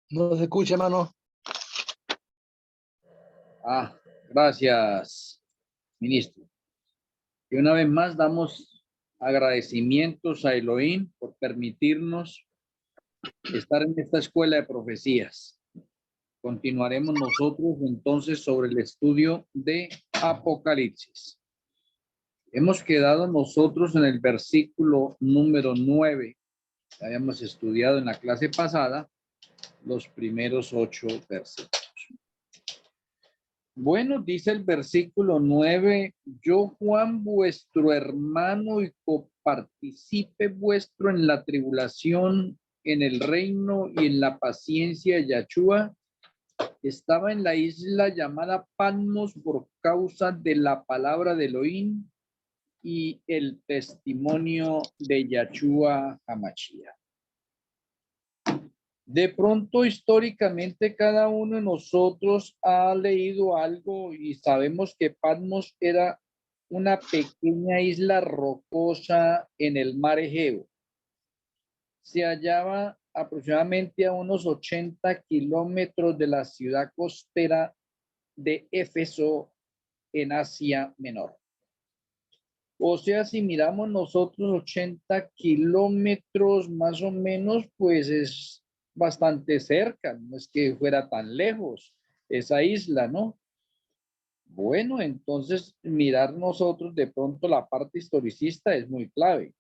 No se escucha, hermano. Gracias, ministro. Y una vez más damos agradecimientos a Elohim por permitirnos estar en esta escuela de profecías. Continuaremos nosotros entonces sobre el estudio de Apocalipsis. Hemos quedado nosotros en el versículo número 9. Habíamos estudiado en la clase pasada los primeros 8 versículos. Bueno, dice el versículo 9, yo Juan, vuestro hermano y copartícipe vuestro en la tribulación, en el reino y en la paciencia de Yahshua, estaba en la isla llamada Patmos por causa de la palabra de Elohim y el testimonio de Yahshua HaMashiach. De pronto, históricamente, cada uno de nosotros ha leído algo y sabemos que Patmos era una pequeña isla rocosa en el mar Egeo. Se hallaba aproximadamente a unos 80 kilómetros de la ciudad costera de Éfeso en Asia Menor. O sea, si miramos nosotros 80 kilómetros más o menos, pues es bastante cerca, no es que fuera tan lejos esa isla, ¿no? Bueno, entonces mirar nosotros de pronto la parte historicista es muy clave.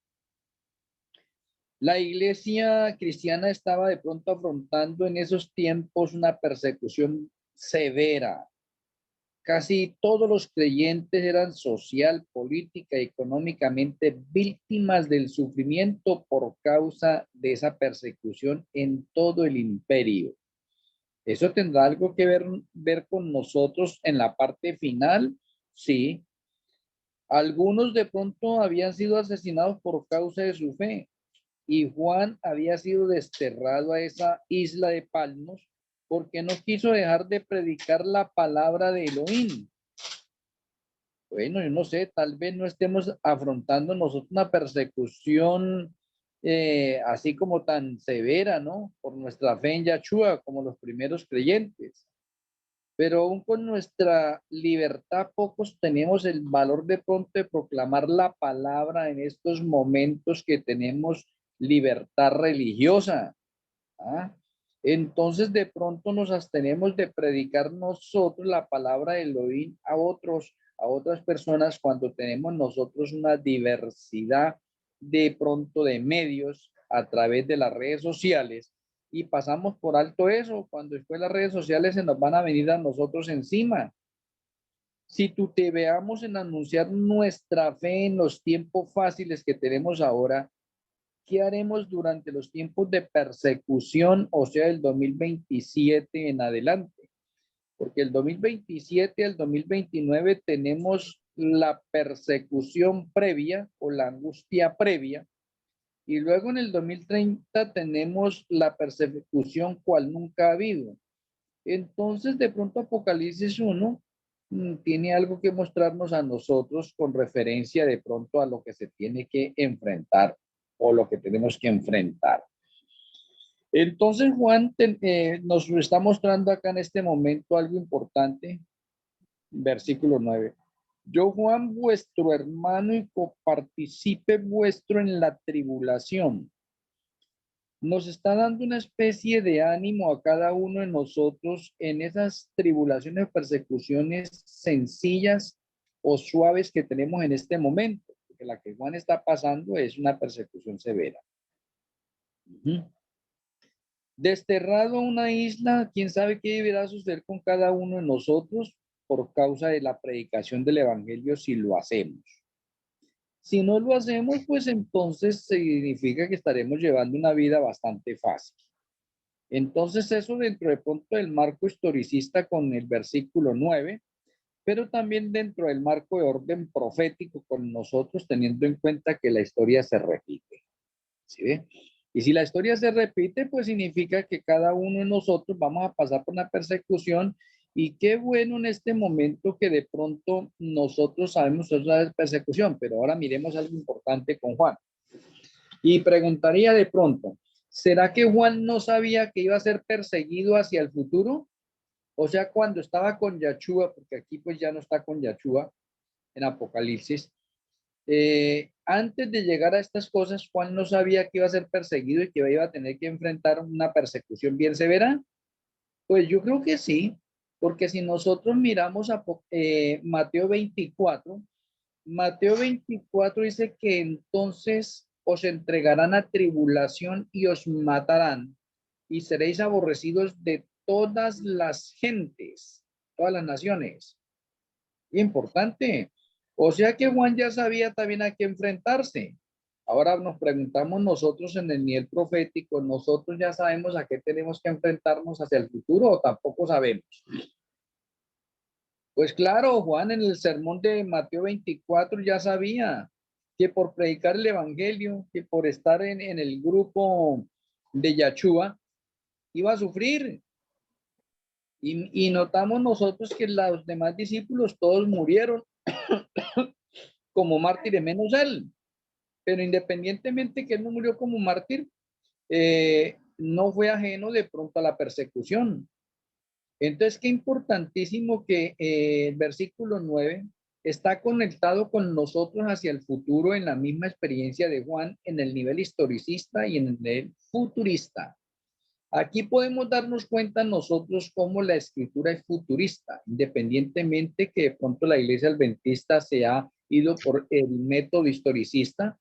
La iglesia cristiana estaba de pronto afrontando en esos tiempos una persecución severa. Casi todos los creyentes eran social, política y económicamente víctimas del sufrimiento por causa de esa persecución en todo el imperio. ¿Eso tendrá algo que ver con nosotros en la parte final? Sí. Algunos de pronto habían sido asesinados por causa de su fe y Juan había sido desterrado a esa isla de Patmos porque no quiso dejar de predicar la palabra de Elohim. Bueno, yo no sé, tal vez no estemos afrontando nosotros una persecución así como tan severa, ¿no? Por nuestra fe en Yahshua, como los primeros creyentes. Pero aún con nuestra libertad, pocos tenemos el valor de pronto de proclamar la palabra en estos momentos que tenemos libertad religiosa. ¿Ah? Entonces de pronto nos abstenemos de predicar nosotros la palabra de Elohim a otras personas cuando tenemos nosotros una diversidad de pronto de medios a través de las redes sociales y pasamos por alto eso, cuando después las redes sociales se nos van a venir a nosotros encima. Si tú te veamos en anunciar nuestra fe en los tiempos fáciles que tenemos ahora, ¿qué haremos durante los tiempos de persecución, o sea, el 2027 en adelante? Porque el 2027 al 2029 tenemos la persecución previa o la angustia previa, y luego en el 2030 tenemos la persecución cual nunca ha habido. Entonces, de pronto Apocalipsis 1 tiene algo que mostrarnos a nosotros con referencia de pronto a lo que se tiene que enfrentar o lo que tenemos que enfrentar. Entonces Juan nos está mostrando acá en este momento algo importante, versículo 9. Yo Juan, vuestro hermano y copartícipe vuestro en la tribulación. Nos está dando una especie de ánimo a cada uno de nosotros en esas tribulaciones, persecuciones sencillas o suaves que tenemos en este momento, porque la que Juan está pasando es una persecución severa. Desterrado a una isla, quién sabe qué deberá suceder con cada uno de nosotros por causa de la predicación del evangelio si lo hacemos. Si no lo hacemos, pues entonces significa que estaremos llevando una vida bastante fácil. Entonces eso dentro de pronto del marco historicista con el versículo 9, pero también dentro del marco de orden profético con nosotros, teniendo en cuenta que la historia se repite. ¿Sí ve? Y si la historia se repite, pues significa que cada uno de nosotros vamos a pasar por una persecución. Y qué bueno en este momento que de pronto nosotros sabemos que es una persecución, pero ahora miremos algo importante con Juan. Y preguntaría de pronto, ¿será que Juan no sabía que iba a ser perseguido hacia el futuro? O sea, cuando estaba con Yahshua, porque aquí pues ya no está con Yahshua en Apocalipsis, antes de llegar a estas cosas, Juan no sabía que iba a ser perseguido y que iba a tener que enfrentar una persecución bien severa. Pues yo creo que sí, porque si nosotros miramos a Mateo 24 dice que entonces os entregarán a tribulación y os matarán y seréis aborrecidos de todas las gentes, todas las naciones. Importante. O sea que Juan ya sabía también a qué enfrentarse. Ahora nos preguntamos nosotros en el nivel profético, nosotros ya sabemos a qué tenemos que enfrentarnos hacia el futuro o tampoco sabemos. Pues claro, Juan en el sermón de Mateo 24 ya sabía que por predicar el evangelio, que por estar en el grupo de Yahshua, iba a sufrir. Y notamos nosotros que los demás discípulos todos murieron como mártires, menos él. Pero independientemente que él no murió como mártir, no fue ajeno de pronto a la persecución. Entonces, qué importantísimo que el versículo 9 está conectado con nosotros hacia el futuro en la misma experiencia de Juan en el nivel historicista y en el nivel futurista. Aquí podemos darnos cuenta nosotros cómo la escritura es futurista, independientemente que de pronto la iglesia adventista se ha ido por el método historicista.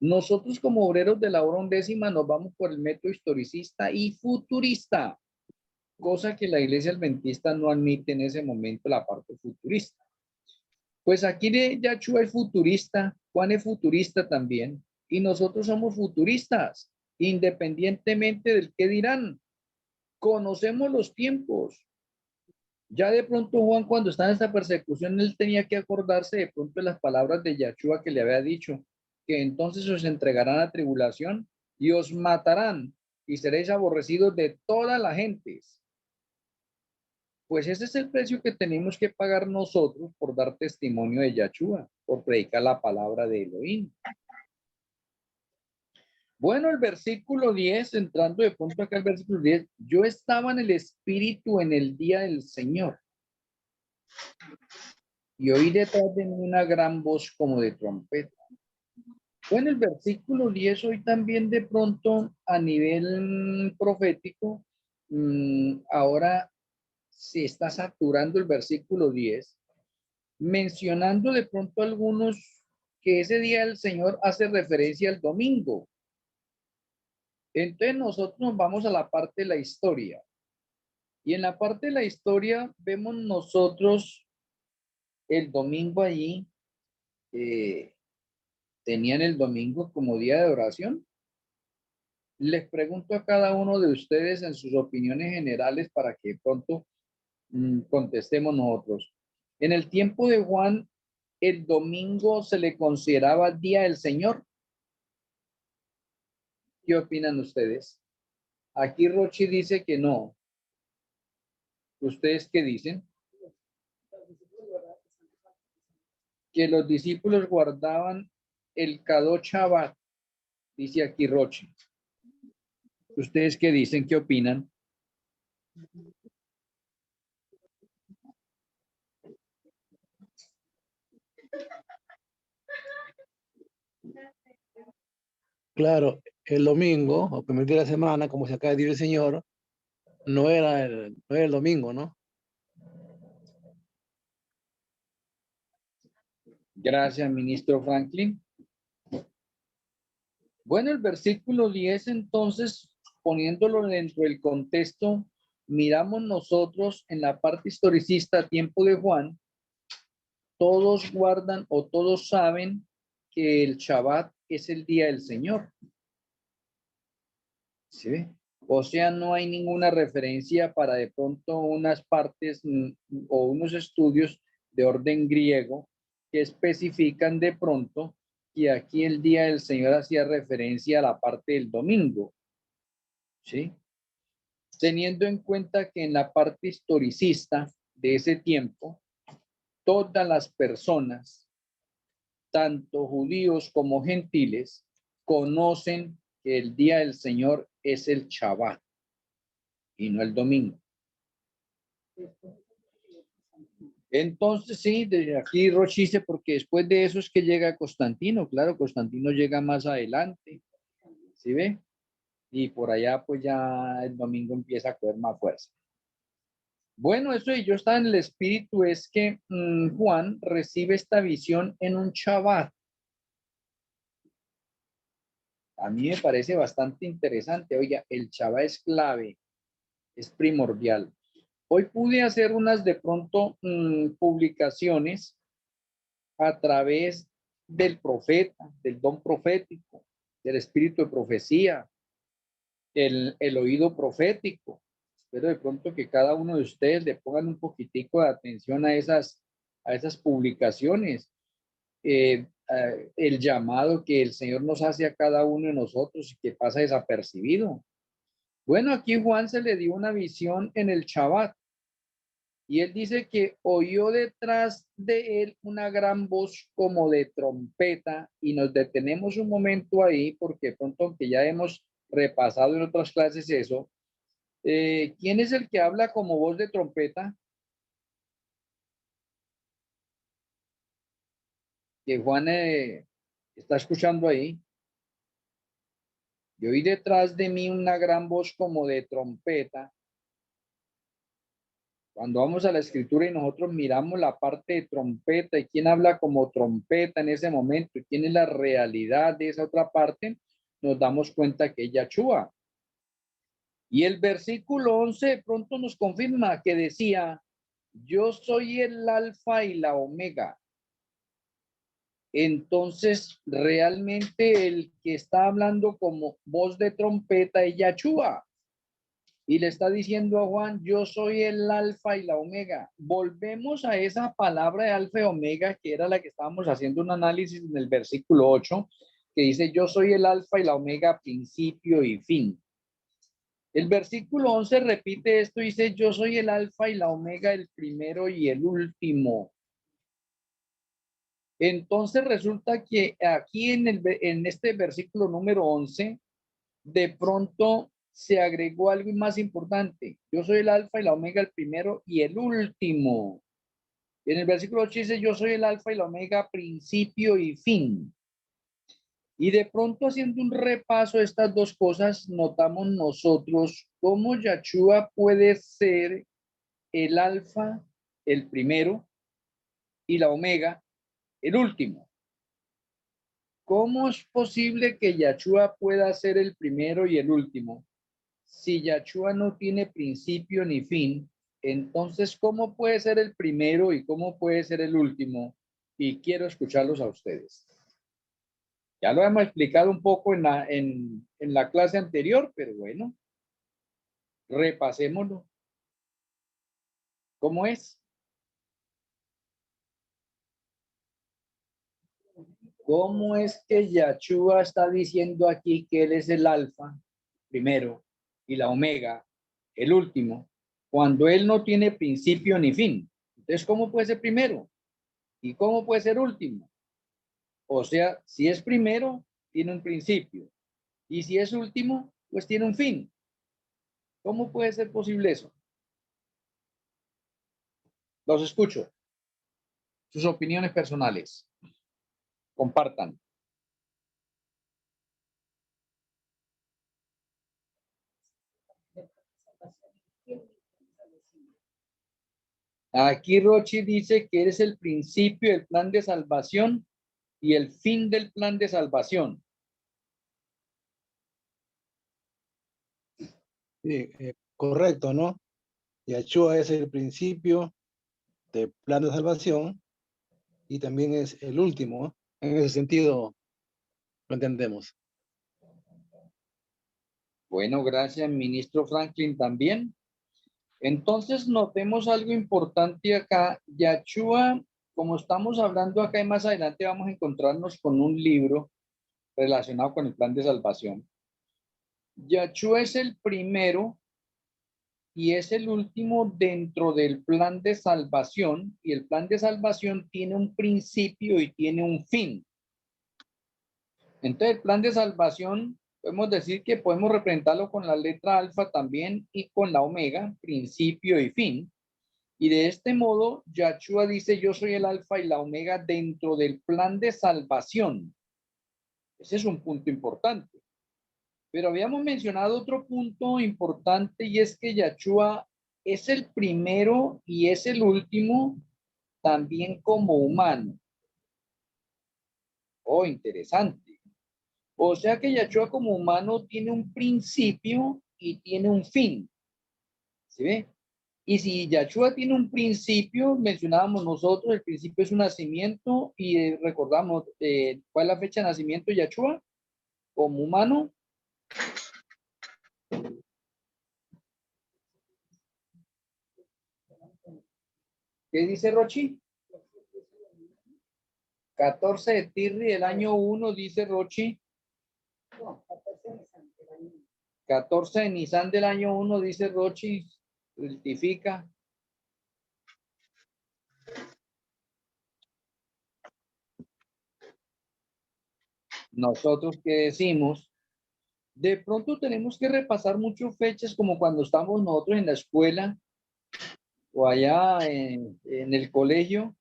Nosotros como obreros de la hora undécima nos vamos por el método historicista y futurista, cosa que la iglesia adventista no admite en ese momento la parte futurista. Pues aquí de Yahshua es futurista, Juan es futurista también, y nosotros somos futuristas, independientemente del que dirán. Conocemos los tiempos. Ya de pronto Juan cuando está en esta persecución, él tenía que acordarse de pronto de las palabras de Yahshua que le había dicho, que entonces os entregarán a tribulación y os matarán y seréis aborrecidos de todas las gentes. Pues ese es el precio que tenemos que pagar nosotros por dar testimonio de Yahshua, por predicar la palabra de Elohim. Bueno, el versículo 10, entrando de pronto acá el versículo 10, yo estaba en el Espíritu en el día del Señor y oí detrás de mí una gran voz como de trompeta. Bueno, el versículo 10 hoy también de pronto a nivel profético, ahora se está saturando el versículo 10, mencionando de pronto algunos que ese día del Señor hace referencia al domingo. Entonces nosotros nos vamos a la parte de la historia. Y en la parte de la historia vemos nosotros el domingo allí, tenían el domingo como día de oración. Les pregunto a cada uno de ustedes en sus opiniones generales para que pronto contestemos nosotros. En el tiempo de Juan, el domingo se le consideraba día del Señor. ¿Qué opinan ustedes? Aquí Rochi dice que no. ¿Ustedes qué dicen? Que los discípulos guardaban el Kadosh Shabbat, dice aquí Rochi. ¿Ustedes qué dicen? ¿Qué opinan? Claro, el domingo, o primer día de la semana, como se acaba de decir el Señor, no era el domingo, ¿no? Gracias, ministro Franklin. Bueno, el versículo 10, entonces, poniéndolo dentro del contexto, miramos nosotros en la parte historicista, tiempo de Juan, todos guardan o todos saben que el Shabbat es el día del Señor. ¿Sí? O sea, no hay ninguna referencia para de pronto unas partes o unos estudios de orden griego que especifican de pronto que aquí el día del Señor hacía referencia a la parte del domingo. ¿sí? Teniendo en cuenta que en la parte historicista de ese tiempo, todas las personas, tanto judíos como gentiles, conocen que el día del Señor es el Shabbat y no el domingo. Entonces, sí, de aquí Roche dice, porque después de eso es que llega Constantino, claro, Constantino llega más adelante, ¿sí ve? Y por allá, pues ya el domingo empieza a coger más fuerza. Bueno, eso y yo estaba en el espíritu, es que Juan recibe esta visión en un Shabbat. A mí me parece bastante interesante. Oiga, el Shabbat es clave, es primordial. Hoy pude hacer unas de pronto publicaciones a través del profeta, del don profético, del espíritu de profecía, el oído profético. Espero de pronto que cada uno de ustedes le pongan un poquitico de atención a esas publicaciones. El llamado que el Señor nos hace a cada uno de nosotros y que pasa desapercibido. Bueno, aquí Juan se le dio una visión en el Shabbat y él dice que oyó detrás de él una gran voz como de trompeta y nos detenemos un momento ahí porque pronto, aunque ya hemos repasado en otras clases eso, ¿quién es el que habla como voz de trompeta? Que Juan está escuchando ahí. Yo oí detrás de mí una gran voz como de trompeta. Cuando vamos a la escritura y nosotros miramos la parte de trompeta y quién habla como trompeta en ese momento y quién es la realidad de esa otra parte, nos damos cuenta que es Yahshua. Y el versículo 11 de pronto nos confirma que decía, yo soy el alfa y la omega. Entonces, realmente el que está hablando como voz de trompeta es Yahshua. Y le está diciendo a Juan, yo soy el alfa y la omega. Volvemos a esa palabra de alfa y omega, que era la que estábamos haciendo un análisis en el versículo 8, que dice, yo soy el alfa y la omega, principio y fin. El versículo 11 repite esto, dice, yo soy el alfa y la omega, el primero y el último. Entonces resulta que aquí en este versículo número 11, de pronto se agregó algo más importante. Yo soy el alfa y la omega, el primero y el último. En el versículo 8 dice, yo soy el alfa y la omega, principio y fin. Y de pronto haciendo un repaso de estas dos cosas, notamos nosotros cómo Yahshua puede ser el alfa, el primero, y la omega, el último. ¿Cómo es posible que Yahshua pueda ser el primero y el último? Si Yahshua no tiene principio ni fin, entonces, ¿cómo puede ser el primero y cómo puede ser el último? Y quiero escucharlos a ustedes. Ya lo hemos explicado un poco en la clase anterior, pero bueno, repasémoslo. ¿Cómo es? ¿Cómo es que Yahshua está diciendo aquí que él es el alfa, primero, y la omega, el último, cuando él no tiene principio ni fin? Entonces, ¿cómo puede ser primero? ¿Y cómo puede ser último? O sea, si es primero, tiene un principio. Y si es último, pues tiene un fin. ¿Cómo puede ser posible eso? Los escucho. Sus opiniones personales. Compartan. Aquí Rochi dice que eres el principio del plan de salvación y el fin del plan de salvación. Sí, correcto, ¿no? Yahshua es el principio del plan de salvación y también es el último, ¿no? En ese sentido lo entendemos. Bueno, gracias, ministro Franklin, también. Entonces, notemos algo importante acá. Yahshua, como estamos hablando acá y más adelante vamos a encontrarnos con un libro relacionado con el plan de salvación. Yahshua es el primero y es el último dentro del plan de salvación, y el plan de salvación tiene un principio y tiene un fin. Entonces, el plan de salvación, podemos decir que podemos representarlo con la letra alfa también y con la omega, principio y fin. Y de este modo, Yahshua dice, yo soy el alfa y la omega dentro del plan de salvación. Ese es un punto importante. Pero habíamos mencionado otro punto importante, y es que Yahshua es el primero y es el último también como humano. Oh, interesante. O sea que Yahshua como humano tiene un principio y tiene un fin. ¿Sí ve? Y si Yahshua tiene un principio, mencionábamos nosotros, el principio es su nacimiento, y recordamos cuál es la fecha de nacimiento de Yahshua como humano. ¿Qué dice Rochi? 14 de Tirri del año 1, dice Rochi. 14 de Nisan del año 1, dice Rochi. Rectifica. Nosotros, ¿qué decimos? De pronto tenemos que repasar muchas fechas, como cuando estamos nosotros en la escuela o allá en el colegio,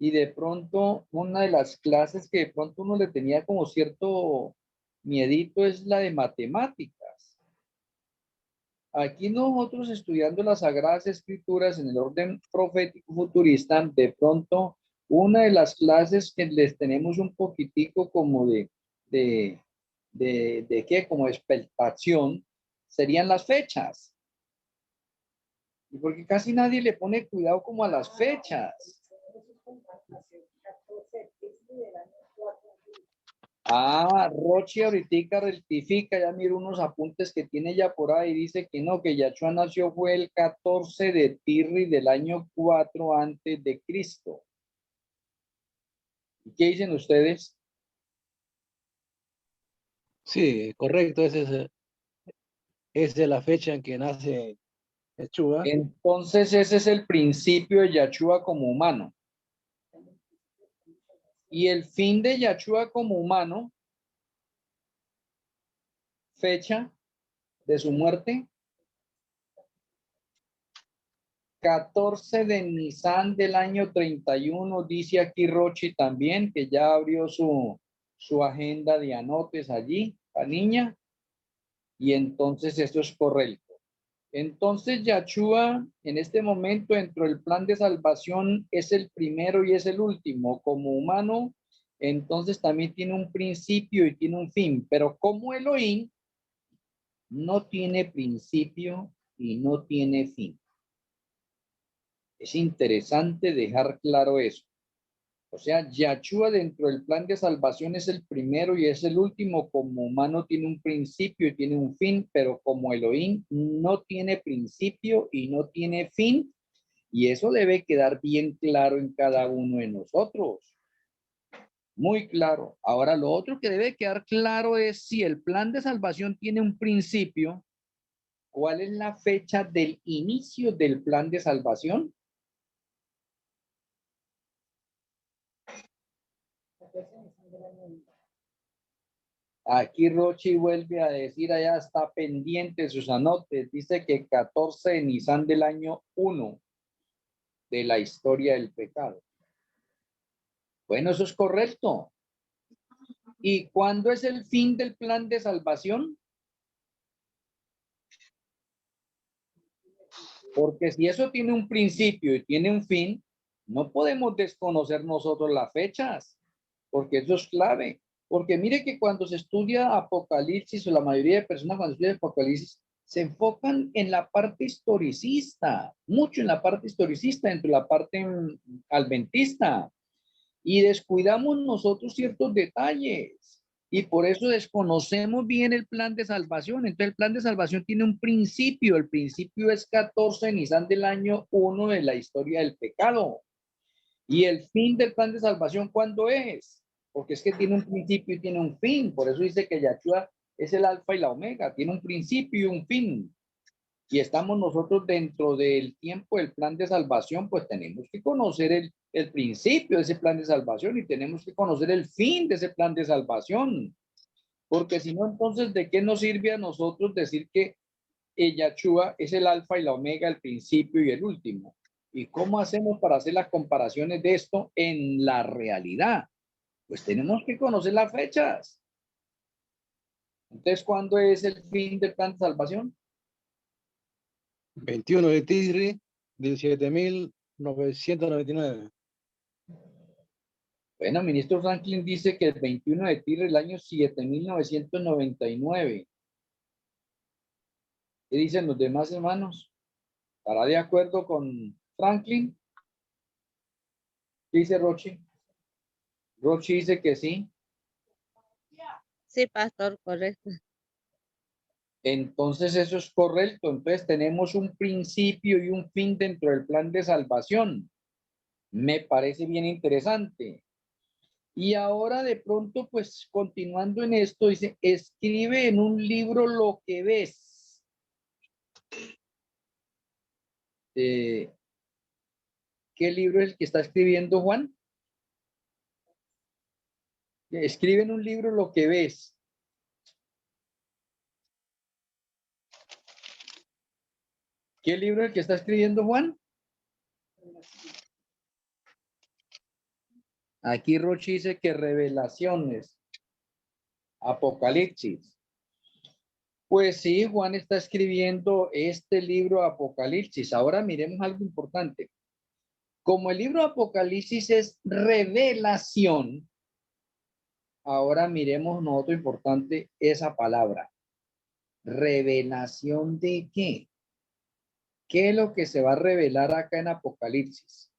y de pronto una de las clases que de pronto uno le tenía como cierto miedito es la de matemáticas. Aquí nosotros, estudiando las Sagradas Escrituras en el orden profético futurista, de pronto una de las clases que les tenemos un poquitico como de qué, como expectación, serían las fechas. Y porque casi nadie le pone cuidado como a las fechas. Ah, Rochi ahorita rectifica, ya miro unos apuntes que tiene ya por ahí, dice que no, que Yahshua nació fue el 14 de Tirri del año 4 antes de Cristo. ¿Y qué dicen ustedes? Sí, correcto. Esa es la fecha en que nace Yahshua. Entonces ese es el principio de Yahshua como humano. Y el fin de Yahshua como humano, fecha de su muerte, 14 de Nisan del año 31, dice aquí Rochi también, que ya abrió su agenda de anotes allí, la niña, y entonces esto es correcto. Entonces Yahshua en este momento dentro del plan de salvación es el primero y es el último. Como humano, entonces también tiene un principio y tiene un fin, pero como Elohim no tiene principio y no tiene fin. Es interesante dejar claro eso. O sea, Yahshua dentro del plan de salvación es el primero y es el último. Como humano tiene un principio y tiene un fin, pero como Elohim no tiene principio y no tiene fin. Y eso debe quedar bien claro en cada uno de nosotros. Muy claro. Ahora, lo otro que debe quedar claro es si el plan de salvación tiene un principio, ¿cuál es la fecha del inicio del plan de salvación? Aquí Rochi vuelve a decir, allá está pendiente sus anotes, dice que 14 de Nisan del año 1 de la historia del pecado. Bueno, eso es correcto. ¿Y cuándo es el fin del plan de salvación? Porque si eso tiene un principio y tiene un fin, no podemos desconocer nosotros las fechas, porque eso es clave. Porque mire que cuando se estudia Apocalipsis, o la mayoría de personas cuando estudian Apocalipsis, se enfocan en la parte historicista, mucho en la parte historicista, dentro de la parte adventista, y descuidamos nosotros ciertos detalles. Y por eso desconocemos bien el plan de salvación. Entonces el plan de salvación tiene un principio. El principio es 14 de Nisan del año 1 de la historia del pecado. Y el fin del plan de salvación, ¿cuándo es? Porque es que tiene un principio y tiene un fin. Por eso dice que Yahshua es el alfa y la omega, tiene un principio y un fin. Y estamos nosotros dentro del tiempo del plan de salvación, pues tenemos que conocer el principio de ese plan de salvación y tenemos que conocer el fin de ese plan de salvación. Porque si no, entonces, ¿de qué nos sirve a nosotros decir que Yahshua es el alfa y la omega, el principio y el último? ¿Y cómo hacemos para hacer las comparaciones de esto en la realidad? Pues tenemos que conocer las fechas. Entonces, ¿cuándo es el fin del plan de salvación? 21 de Tisri, 17.999. Bueno, ministro Franklin dice que el 21 de Tir del año 7999. ¿Qué dicen los demás hermanos? ¿Estará de acuerdo con Franklin? ¿Qué dice Rochi? Rochi dice que sí. Sí, pastor, correcto. Entonces eso es correcto. Entonces tenemos un principio y un fin dentro del plan de salvación. Me parece bien interesante. Y ahora de pronto, pues continuando en esto, dice, escribe en un libro lo que ves. ¿Qué libro es el que está escribiendo Juan? Escribe en un libro lo que ves. ¿Qué libro es el que está escribiendo Juan? Aquí Rochi dice que Revelaciones, Apocalipsis. Pues sí, Juan está escribiendo este libro Apocalipsis. Ahora miremos algo importante. Como el libro Apocalipsis es revelación, ahora miremos nosotros importante esa palabra. ¿Revelación de qué? ¿Qué es lo que se va a revelar acá en Apocalipsis?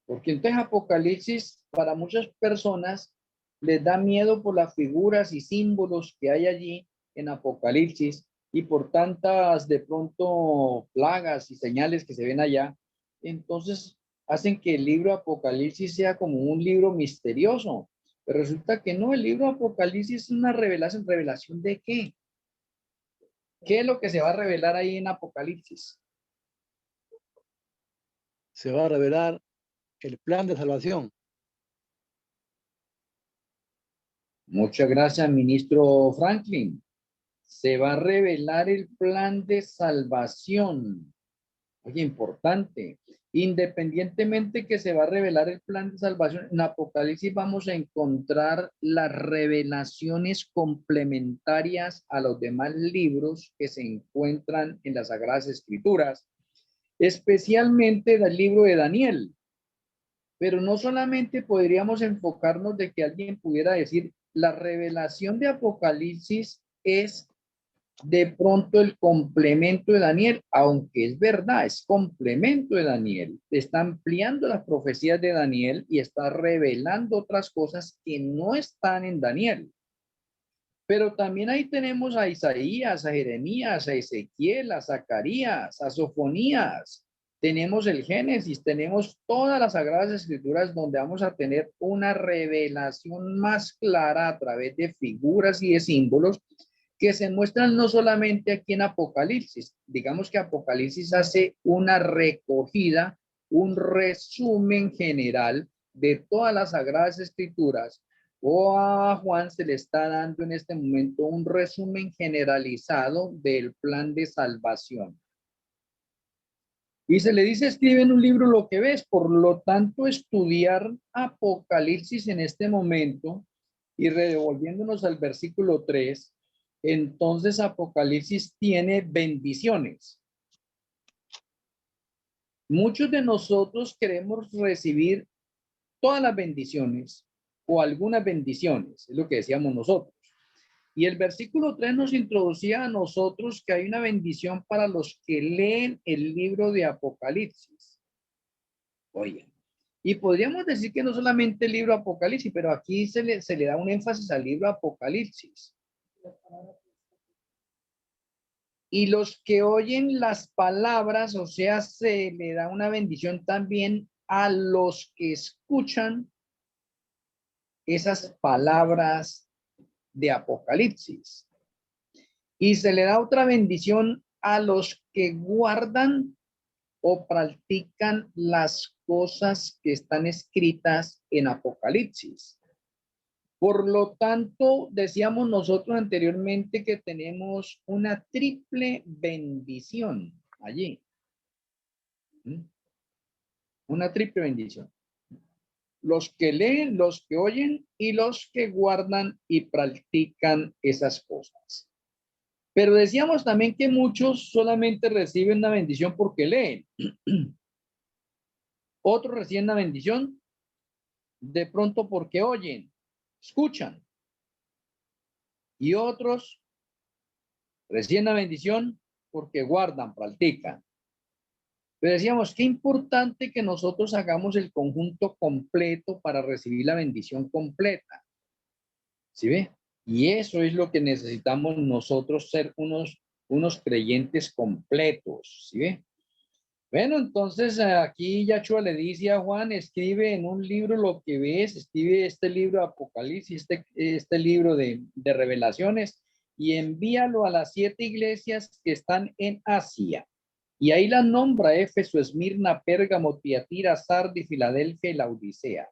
Porque entonces Apocalipsis para muchas personas les da miedo por las figuras y símbolos que hay allí en Apocalipsis y por tantas de pronto plagas y señales que se ven allá. Entonces hacen que el libro Apocalipsis sea como un libro misterioso. Pero resulta que no, el libro Apocalipsis es una revelación. ¿Revelación de qué? ¿Qué es lo que se va a revelar ahí en Apocalipsis? Se va a revelar el plan de salvación. Muchas gracias, ministro Franklin. Se va a revelar el plan de salvación. Oye, importante. Independientemente que se va a revelar el plan de salvación, en Apocalipsis vamos a encontrar las revelaciones complementarias a los demás libros que se encuentran en las Sagradas Escrituras, especialmente del libro de Daniel. Pero no solamente podríamos enfocarnos de que alguien pudiera decir, la revelación de Apocalipsis es de pronto el complemento de Daniel, aunque es verdad, es complemento de Daniel. Está ampliando las profecías de Daniel y está revelando otras cosas que no están en Daniel. Pero también ahí tenemos a Isaías, a Jeremías, a Ezequiel, a Zacarías, a Sofonías. Tenemos el Génesis, tenemos todas las Sagradas Escrituras donde vamos a tener una revelación más clara a través de figuras y de símbolos que se muestran no solamente aquí en Apocalipsis. Digamos que Apocalipsis hace una recogida, un resumen general de todas las Sagradas Escrituras, o a Juan se le está dando en este momento un resumen generalizado del plan de salvación. Y se le dice, escribe en un libro lo que ves. Por lo tanto, estudiar Apocalipsis en este momento y revolviéndonos al versículo 3, entonces Apocalipsis tiene bendiciones. Muchos de nosotros queremos recibir todas las bendiciones o algunas bendiciones, es lo que decíamos nosotros. Y el versículo 3 nos introducía a nosotros que hay una bendición para los que leen el libro de Apocalipsis. Oye, y podríamos decir que no solamente el libro Apocalipsis, pero aquí se le da un énfasis al libro Apocalipsis. Y los que oyen las palabras, o sea, se le da una bendición también a los que escuchan esas palabras de Apocalipsis. Y se le da otra bendición a los que guardan o practican las cosas que están escritas en Apocalipsis. Por lo tanto, decíamos nosotros anteriormente que tenemos una triple bendición allí. Una triple bendición. Los que leen, los que oyen y los que guardan y practican esas cosas. Pero decíamos también que muchos solamente reciben la bendición porque leen. Otros reciben la bendición de pronto porque oyen, escuchan. Y otros reciben la bendición porque guardan, practican. Pero decíamos, qué importante que nosotros hagamos el conjunto completo para recibir la bendición completa. ¿Sí ve? Y eso es lo que necesitamos nosotros, ser unos creyentes completos. ¿Sí ve? Bueno, entonces aquí Yahshua le dice a Juan, escribe en un libro lo que ves, escribe este libro de Apocalipsis, este libro de revelaciones, y envíalo a las 7 iglesias que están en Asia. Y ahí la nombra: Éfeso, Esmirna, Pérgamo, Tiatira, Sardis, Filadelfia y Laodicea.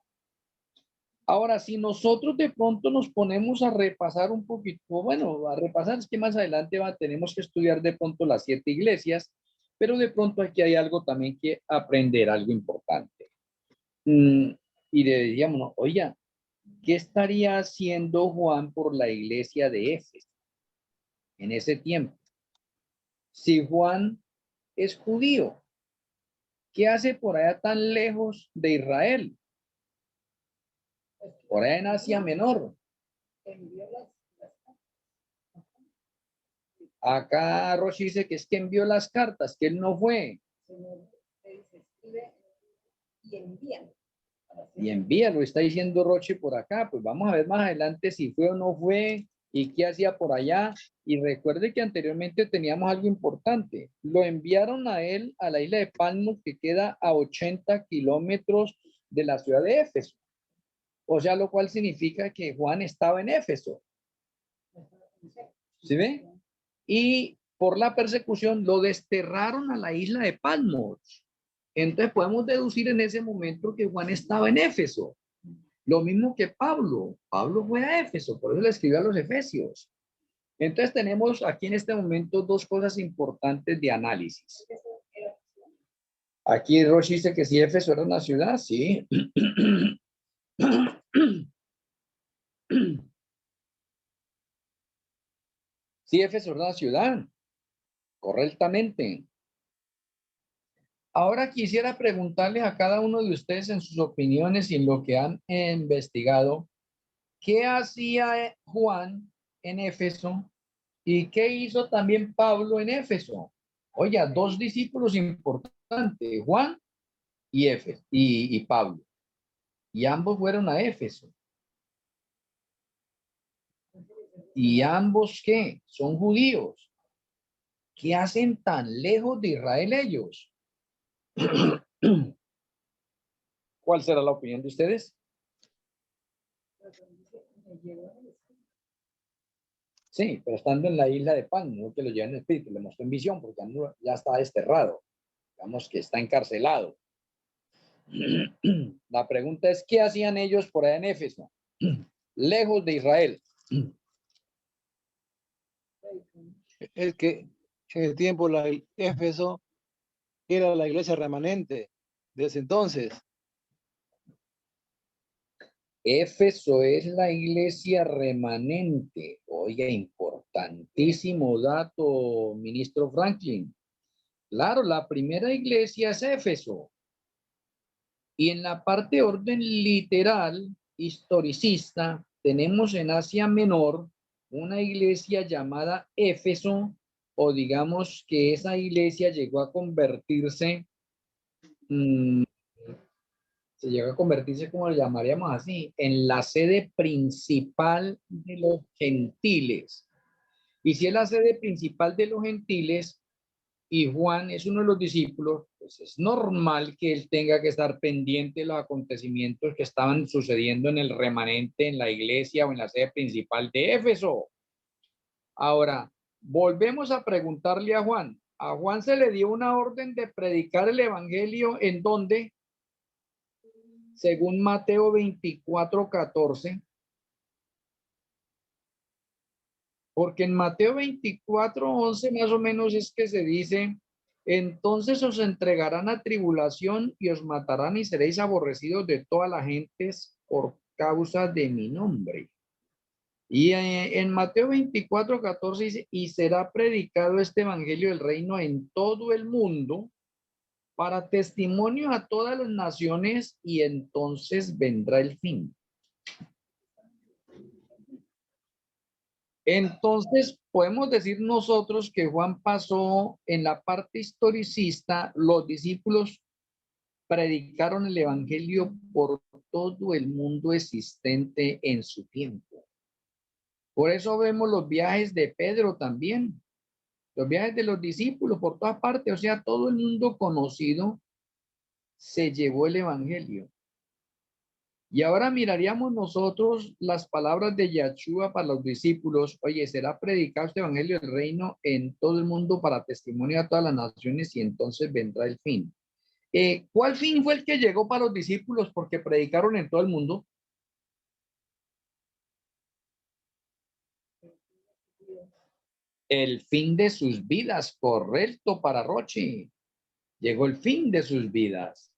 Ahora, si nosotros de pronto nos ponemos a repasar un poquito, bueno, a repasar, es que más adelante tenemos que estudiar de pronto las 7 iglesias, pero de pronto aquí hay algo también que aprender, algo importante. Y le diríamos, no, oiga, ¿qué estaría haciendo Juan por la iglesia de Éfeso en ese tiempo? Si Juan es judío, ¿qué hace por allá tan lejos de Israel? Por allá en Asia Menor. Acá Roche dice que es que envió las cartas, que él no fue. Y envía, lo está diciendo Roche por acá. Pues vamos a ver más adelante si fue o no fue y qué hacía por allá. Y recuerde que anteriormente teníamos algo importante. Lo enviaron a él a la isla de Patmos, que queda a 80 kilómetros de la ciudad de Éfeso. O sea, lo cual significa que Juan estaba en Éfeso. ¿Sí ve? Y por la persecución lo desterraron a la isla de Patmos. Entonces podemos deducir en ese momento que Juan estaba en Éfeso. Lo mismo que Pablo. Pablo fue a Éfeso, por eso le escribió a los Efesios. Entonces tenemos aquí en este momento dos cosas importantes de análisis. Aquí Roche dice que si Éfeso era una ciudad, sí. Sí, Éfeso era una ciudad, correctamente. Ahora quisiera preguntarles a cada uno de ustedes en sus opiniones y en lo que han investigado, ¿qué hacía Juan en Éfeso y qué hizo también Pablo en Éfeso? Oye, dos discípulos importantes, Juan y Éfeso y Pablo. Y ambos fueron a Éfeso. ¿Y ambos qué? Son judíos. ¿Qué hacen tan lejos de Israel ellos? ¿Cuál será la opinión de ustedes? Sí, pero estando en la isla de Pan, no que lo lleven en espíritu, le mostró en visión porque ya está desterrado, digamos que está encarcelado. La pregunta es, ¿qué hacían ellos por allá en Éfeso? Lejos de Israel. Es que en el tiempo Éfeso era la iglesia remanente de ese entonces. Éfeso es la iglesia remanente. Oiga, importantísimo dato, ministro Franklin. Claro, la primera iglesia es Éfeso. Y en la parte orden literal, historicista, tenemos en Asia Menor una iglesia llamada Éfeso, o digamos que esa iglesia llegó a convertirse, se llegó a convertirse, como lo llamaríamos así, en la sede principal de los gentiles. Y si es la sede principal de los gentiles, y Juan es uno de los discípulos, pues es normal que él tenga que estar pendiente de los acontecimientos que estaban sucediendo en el remanente, en la iglesia o en la sede principal de Éfeso. Ahora, volvemos a preguntarle a Juan. A Juan se le dio una orden de predicar el evangelio ¿en dónde? Según Mateo 24:14. Porque en Mateo 24:11 más o menos es que se dice, entonces os entregarán a tribulación y os matarán y seréis aborrecidos de todas las gentes por causa de mi nombre. Y en Mateo 24:14 dice, y será predicado este evangelio del reino en todo el mundo para testimonio a todas las naciones y entonces vendrá el fin. Entonces, podemos decir nosotros que Juan pasó en la parte historicista, los discípulos predicaron el evangelio por todo el mundo existente en su tiempo. Por eso vemos los viajes de Pedro también, los viajes de los discípulos por todas partes, o sea, todo el mundo conocido se llevó el evangelio. Y ahora miraríamos nosotros las palabras de Yahshua para los discípulos. Oye, será predicado este evangelio del reino en todo el mundo para testimonio a todas las naciones y entonces vendrá el fin. ¿Cuál fin fue el que llegó para los discípulos porque predicaron en todo el mundo? El fin de sus vidas, correcto para Rochi. Llegó el fin de sus vidas.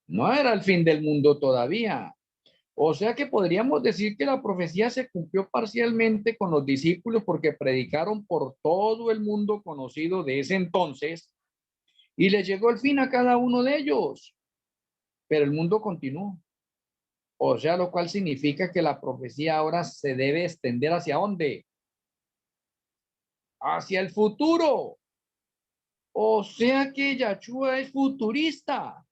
No era el fin del mundo todavía. O sea que podríamos decir que la profecía se cumplió parcialmente con los discípulos porque predicaron por todo el mundo conocido de ese entonces y les llegó el fin a cada uno de ellos. Pero el mundo continuó. O sea, lo cual significa que la profecía ahora se debe extender ¿hacia dónde? Hacia el futuro. O sea que Yahshua es futurista.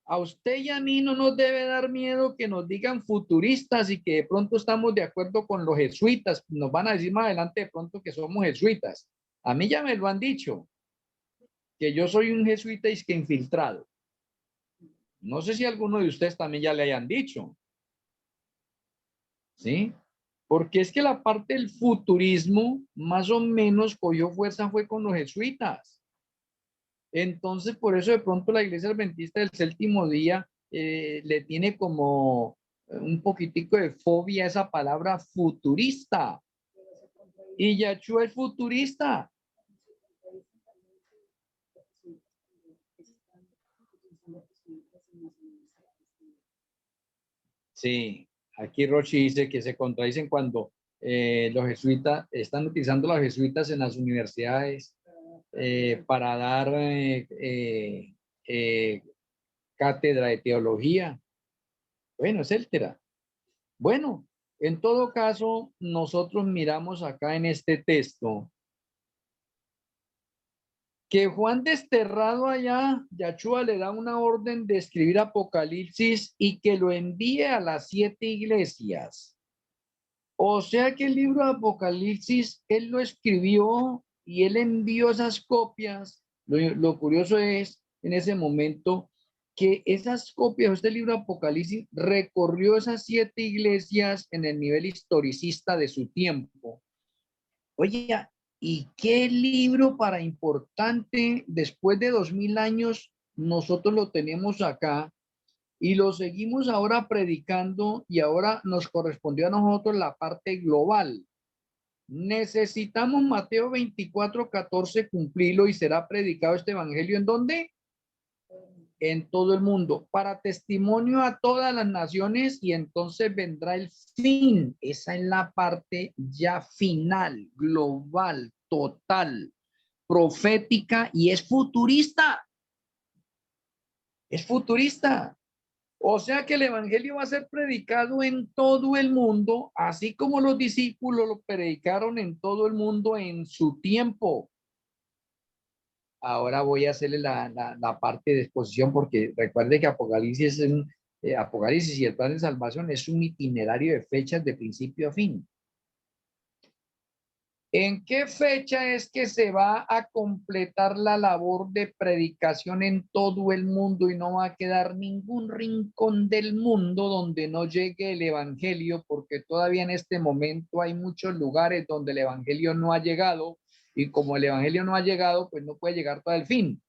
A usted y a mí no nos debe dar miedo que nos digan futuristas y que de pronto estamos de acuerdo con los jesuitas. Nos van a decir más adelante de pronto que somos jesuitas. A mí ya me lo han dicho, que yo soy un jesuita y que infiltrado. No sé si alguno de ustedes también ya le hayan dicho. ¿Sí? Porque es que la parte del futurismo más o menos cogió fuerza fue con los jesuitas. Entonces, por eso de pronto la Iglesia Adventista del Séptimo Día le tiene como un poquitico de fobia a esa palabra futurista. Y Yahshua es futurista. Sí, aquí Rochi dice que se contradicen cuando los jesuitas están utilizando los jesuitas en las universidades para dar cátedra de teología. Bueno, etcétera. Bueno, en todo caso, nosotros miramos acá en este texto que Juan desterrado allá, Yahshua le da una orden de escribir Apocalipsis y que lo envíe a las 7 iglesias. O sea que el libro de Apocalipsis, él lo escribió y él envió esas copias. Lo curioso es, en ese momento, que esas copias de este libro de Apocalipsis recorrió esas 7 iglesias en el nivel historicista de su tiempo. Oye, ¿y qué libro para importante después de 2000 años nosotros lo tenemos acá y lo seguimos ahora predicando y ahora nos correspondió a nosotros la parte global? Necesitamos Mateo 24:14 cumplirlo y será predicado este evangelio ¿en dónde? En todo el mundo, para testimonio a todas las naciones y entonces vendrá el fin. Esa es la parte ya final, global, total, profética y es futurista. Es futurista. O sea que el evangelio va a ser predicado en todo el mundo, así como los discípulos lo predicaron en todo el mundo en su tiempo. Ahora voy a hacerle la parte de exposición porque recuerde que Apocalipsis y el plan de salvación es un itinerario de fechas de principio a fin. ¿En qué fecha es que se va a completar la labor de predicación en todo el mundo y no va a quedar ningún rincón del mundo donde no llegue el evangelio? Porque todavía en este momento hay muchos lugares donde el evangelio no ha llegado, y como el evangelio no ha llegado, pues no puede llegar todo el fin.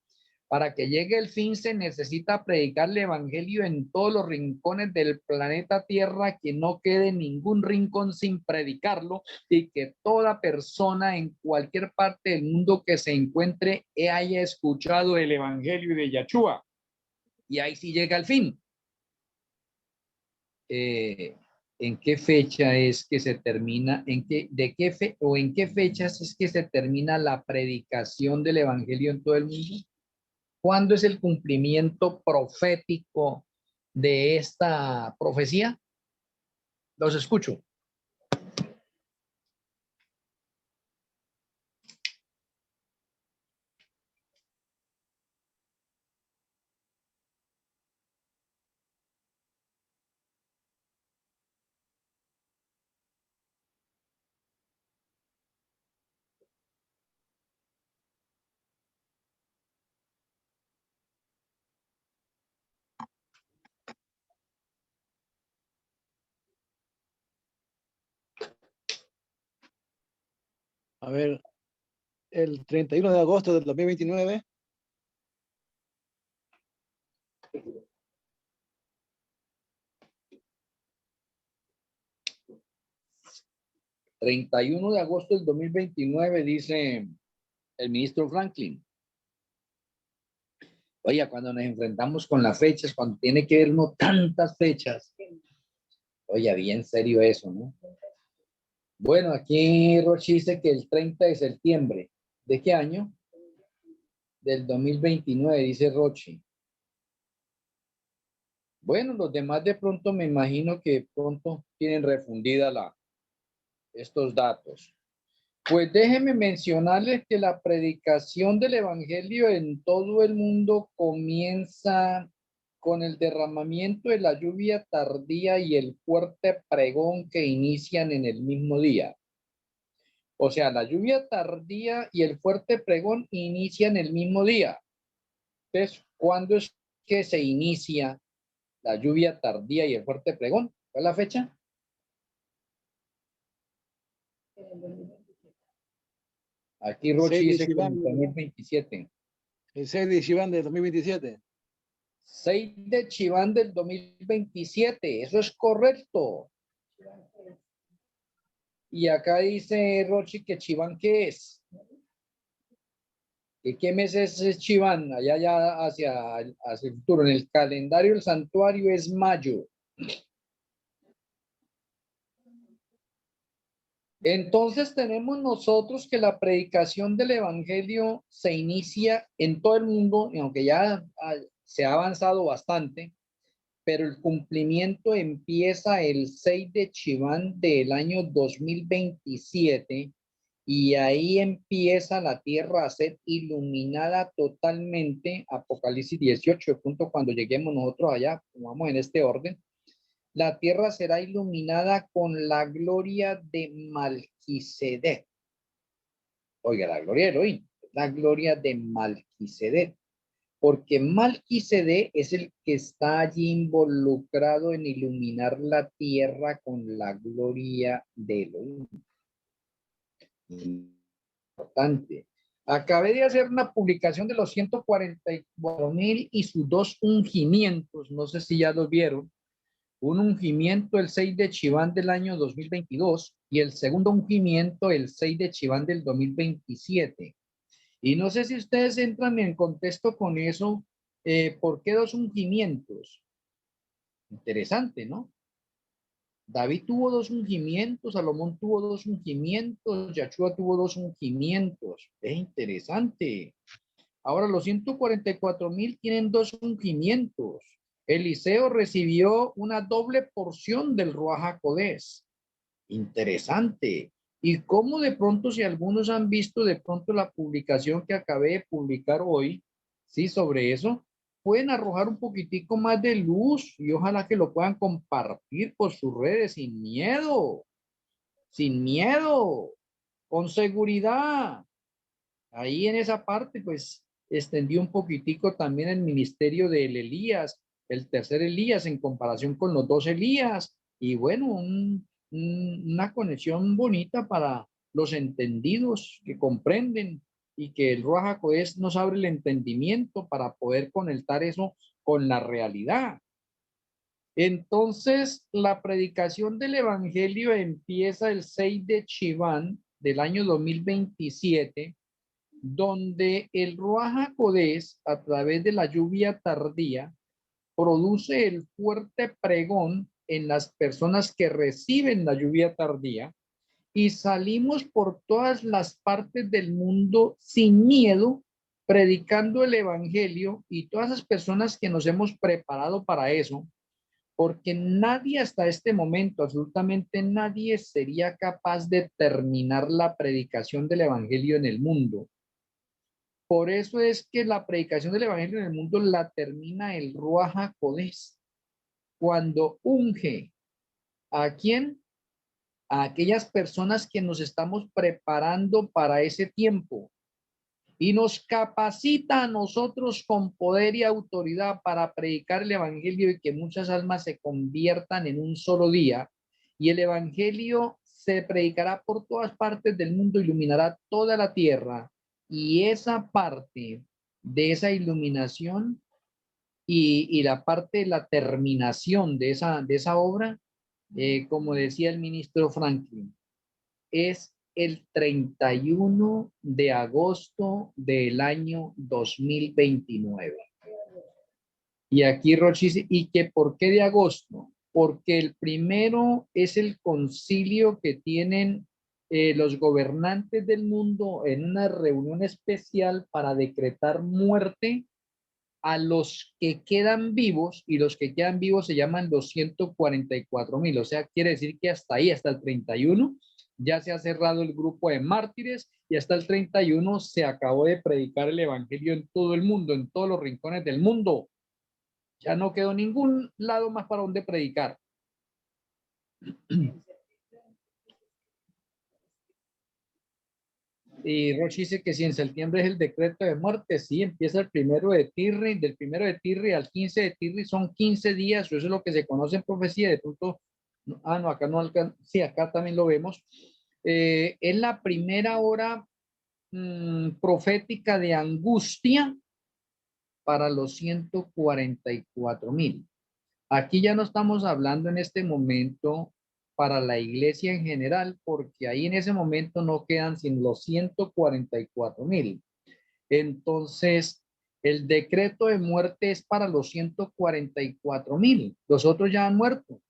Para que llegue el fin se necesita predicar el evangelio en todos los rincones del planeta Tierra, que no quede ningún rincón sin predicarlo, y que toda persona en cualquier parte del mundo que se encuentre haya escuchado el evangelio de Yahshua. Y ahí sí llega el fin. ¿En qué fecha es que se termina, en qué fechas es que se termina la predicación del evangelio en todo el mundo? ¿Cuándo es el cumplimiento profético de esta profecía? Los escucho. A ver, el 31 de agosto del 2029. 31 de agosto del 2029, dice el ministro Franklin. Oye, cuando nos enfrentamos con las fechas, cuando tiene que ver uno tantas fechas. Oye, bien serio eso, ¿no? Bueno, aquí Rochi dice que el 30 de septiembre. ¿De qué año? Del 2029, dice Rochi. Bueno, los demás de pronto me imagino que pronto tienen refundida estos datos. Pues déjenme mencionarles que la predicación del evangelio en todo el mundo comienza con el derramamiento de la lluvia tardía y el fuerte pregón que inician en el mismo día. O sea, la lluvia tardía y el fuerte pregón inician el mismo día. Entonces, ¿cuándo es que se inicia la lluvia tardía y el fuerte pregón? ¿Cuál es la fecha? Aquí Rochi dice que en 2027. El 6 de Chiván de 2027. 6 de Chiván del 2027. Eso es correcto. Y acá dice Rochi que Chiván, ¿qué es? ¿Qué mes es Chiván? Allá ya hacia el futuro. En el calendario del santuario es mayo. Entonces tenemos nosotros que la predicación del evangelio se inicia en todo el mundo, y aunque ya se ha avanzado bastante, pero el cumplimiento empieza el 6 de Chiván del año 2027, y ahí empieza la tierra a ser iluminada totalmente. Apocalipsis 18, punto cuando lleguemos nosotros allá, vamos en este orden. La tierra será iluminada con la gloria de Malquisedec. Oiga, la gloria de Elohim, la gloria de Malquisedec. Porque Malquisedec es el que está allí involucrado en iluminar la tierra con la gloria de Elohim. Importante. Acabé de hacer una publicación de los 144,000 y sus 2 ungimientos. No sé si ya los vieron. Un ungimiento el 6 de Chiván del año 2022 y el segundo ungimiento el 6 de Chiván del 2027. Y no sé si ustedes entran en contexto con eso. ¿Por qué 2 ungimientos? Interesante, ¿no? David tuvo 2 ungimientos, Salomón tuvo 2 ungimientos, Yahshua tuvo 2 ungimientos. Es interesante. Ahora los 144,000 tienen 2 ungimientos. Eliseo recibió una doble porción del Ruach HaKodesh. Interesante. Y cómo de pronto, si algunos han visto de pronto la publicación que acabé de publicar hoy, sí, sobre eso, pueden arrojar un poquitico más de luz, y ojalá que lo puedan compartir por sus redes sin miedo, sin miedo. con seguridad. Ahí en esa parte, pues, extendió un poquitico también el ministerio del Elías, el tercer Elías en comparación con los dos Elías. Y bueno, una conexión bonita para los entendidos que comprenden y que el Ruach HaKodesh nos abre el entendimiento para poder conectar eso con la realidad. Entonces, la predicación del Evangelio empieza el 6 de Chiván del año 2027, donde el Ruach HaKodesh, a través de la lluvia tardía, produce el fuerte pregón en las personas que reciben la lluvia tardía y salimos por todas las partes del mundo sin miedo, predicando el Evangelio y todas las personas que nos hemos preparado para eso, porque nadie hasta este momento, absolutamente nadie sería capaz de terminar la predicación del Evangelio en el mundo. Por eso es que la predicación del Evangelio en el mundo la termina el Ruach HaKodesh, cuando unge ¿a quién? A aquellas personas que nos estamos preparando para ese tiempo y nos capacita a nosotros con poder y autoridad para predicar el Evangelio y que muchas almas se conviertan en un solo día. Y el Evangelio se predicará por todas partes del mundo, iluminará toda la tierra. Y esa parte de esa iluminación y la parte de la terminación de esa obra, como decía el ministro Franklin, es el 31 de agosto del año 2029. Y aquí Rochi dice, ¿y que por qué de agosto? Porque el primero es el concilio que tienen los gobernantes del mundo en una reunión especial para decretar muerte a los que quedan vivos, y los que quedan vivos se llaman los 144,000. O sea, quiere decir que hasta ahí, hasta el 31, ya se ha cerrado el grupo de mártires y hasta el 31 se acabó de predicar el evangelio en todo el mundo, en todos los rincones del mundo. Ya no quedó ningún lado más para donde predicar. Y Roche dice que si en septiembre es el decreto de muerte, sí, empieza el 1 de Tirri, del 1 de Tirri al 15 de Tirri son 15 días, eso es lo que se conoce en profecía, de pronto, no, acá no alcanza, sí, acá también lo vemos. Es la primera hora profética de angustia para los 144,000. Aquí ya no estamos hablando en este momento para la iglesia en general, porque ahí en ese momento no quedan sin los 144,000. Entonces, el decreto de muerte es para los 144,000. Los otros ya han muerto.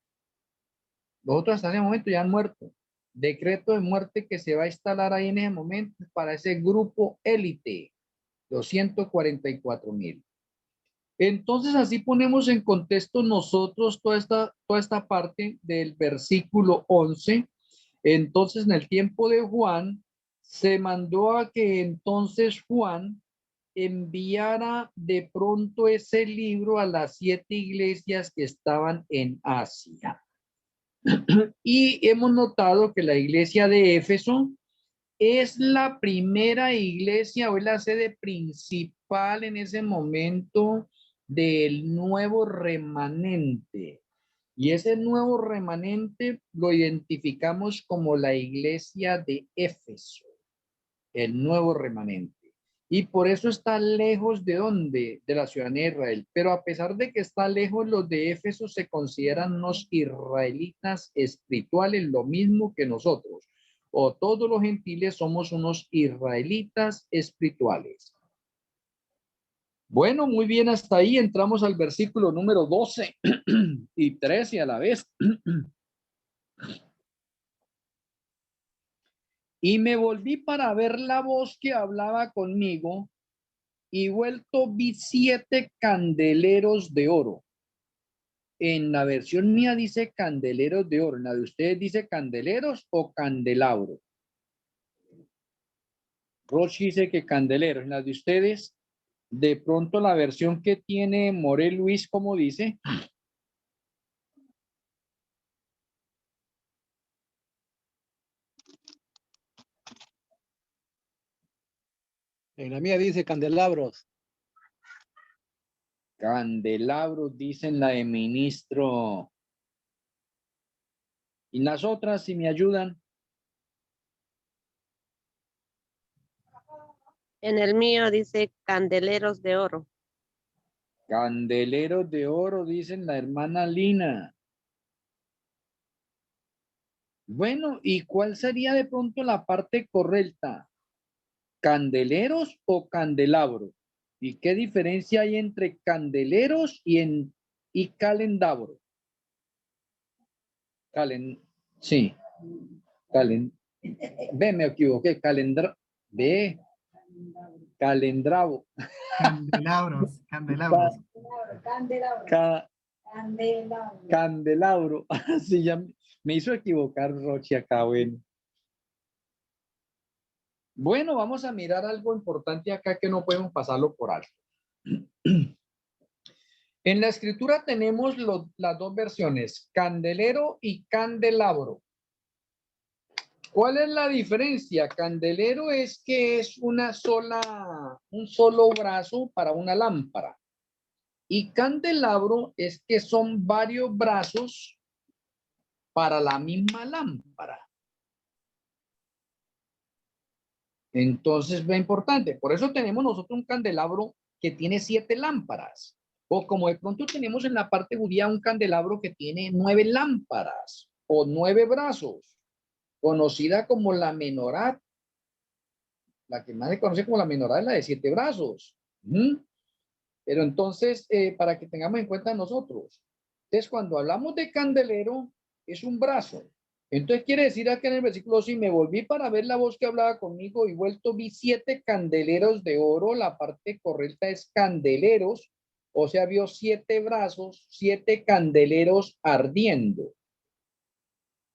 Los otros hasta ese momento ya han muerto. Decreto de muerte que se va a instalar ahí en ese momento para ese grupo élite, los 144,000. Entonces, así ponemos en contexto nosotros toda esta parte del versículo 11. Entonces, en el tiempo de Juan, se mandó a que entonces Juan enviara de pronto ese libro a las 7 iglesias que estaban en Asia. Y hemos notado que la iglesia de Éfeso es la primera iglesia o es la sede principal en ese momento del nuevo remanente. Y ese nuevo remanente lo identificamos como la iglesia de Éfeso, el nuevo remanente. Y por eso está lejos de dónde, de la ciudadanía de Israel. Pero a pesar de que está lejos, los de Éfeso se consideran unos israelitas espirituales, lo mismo que nosotros. O todos los gentiles somos unos israelitas espirituales. Bueno, muy bien, hasta ahí entramos al versículo número 12 y 13 a la vez. Y me volví para ver la voz que hablaba conmigo, y vuelto vi 7 candeleros de oro. En la versión mía dice candeleros de oro. En la de ustedes dice candeleros o candelabro. Roche dice que candeleros. En la de ustedes, de pronto la versión que tiene Morel Luis, como dice. En la mía dice candelabros. Candelabros, dicen la de ministro. Y las otras, si me ayudan. En el mío dice candeleros de oro. Candeleros de oro, dicen la hermana Lina. Bueno, ¿y cuál sería de pronto la parte correcta? ¿Candeleros o candelabro? ¿Y qué diferencia hay entre candeleros y calendabro? Sí, ve, me equivoqué, ve, calendravo. Candelabros, candelabros. Ca- Candelabro. Sí, ya me hizo equivocar Rochi acá, bueno. Bueno, vamos a mirar algo importante acá que no podemos pasarlo por alto. En la escritura tenemos las dos versiones, candelero y candelabro. ¿Cuál es la diferencia? Candelero es que es un solo brazo para una lámpara. Y candelabro es que son varios brazos para la misma lámpara. Entonces, es importante. Por eso tenemos nosotros un candelabro que tiene 7 lámparas. O como de pronto tenemos en la parte judía un candelabro que tiene 9 lámparas o 9 brazos, conocida como la menorá. La que más se conoce como la menorá es la de 7 brazos. Pero entonces, para que tengamos en cuenta nosotros. Entonces, cuando hablamos de candelero, es un brazo. Entonces quiere decir acá en el versículo, si me volví para ver la voz que hablaba conmigo y vuelto vi 7 candeleros de oro, la parte correcta es candeleros, o sea, vio 7 brazos, 7 candeleros ardiendo.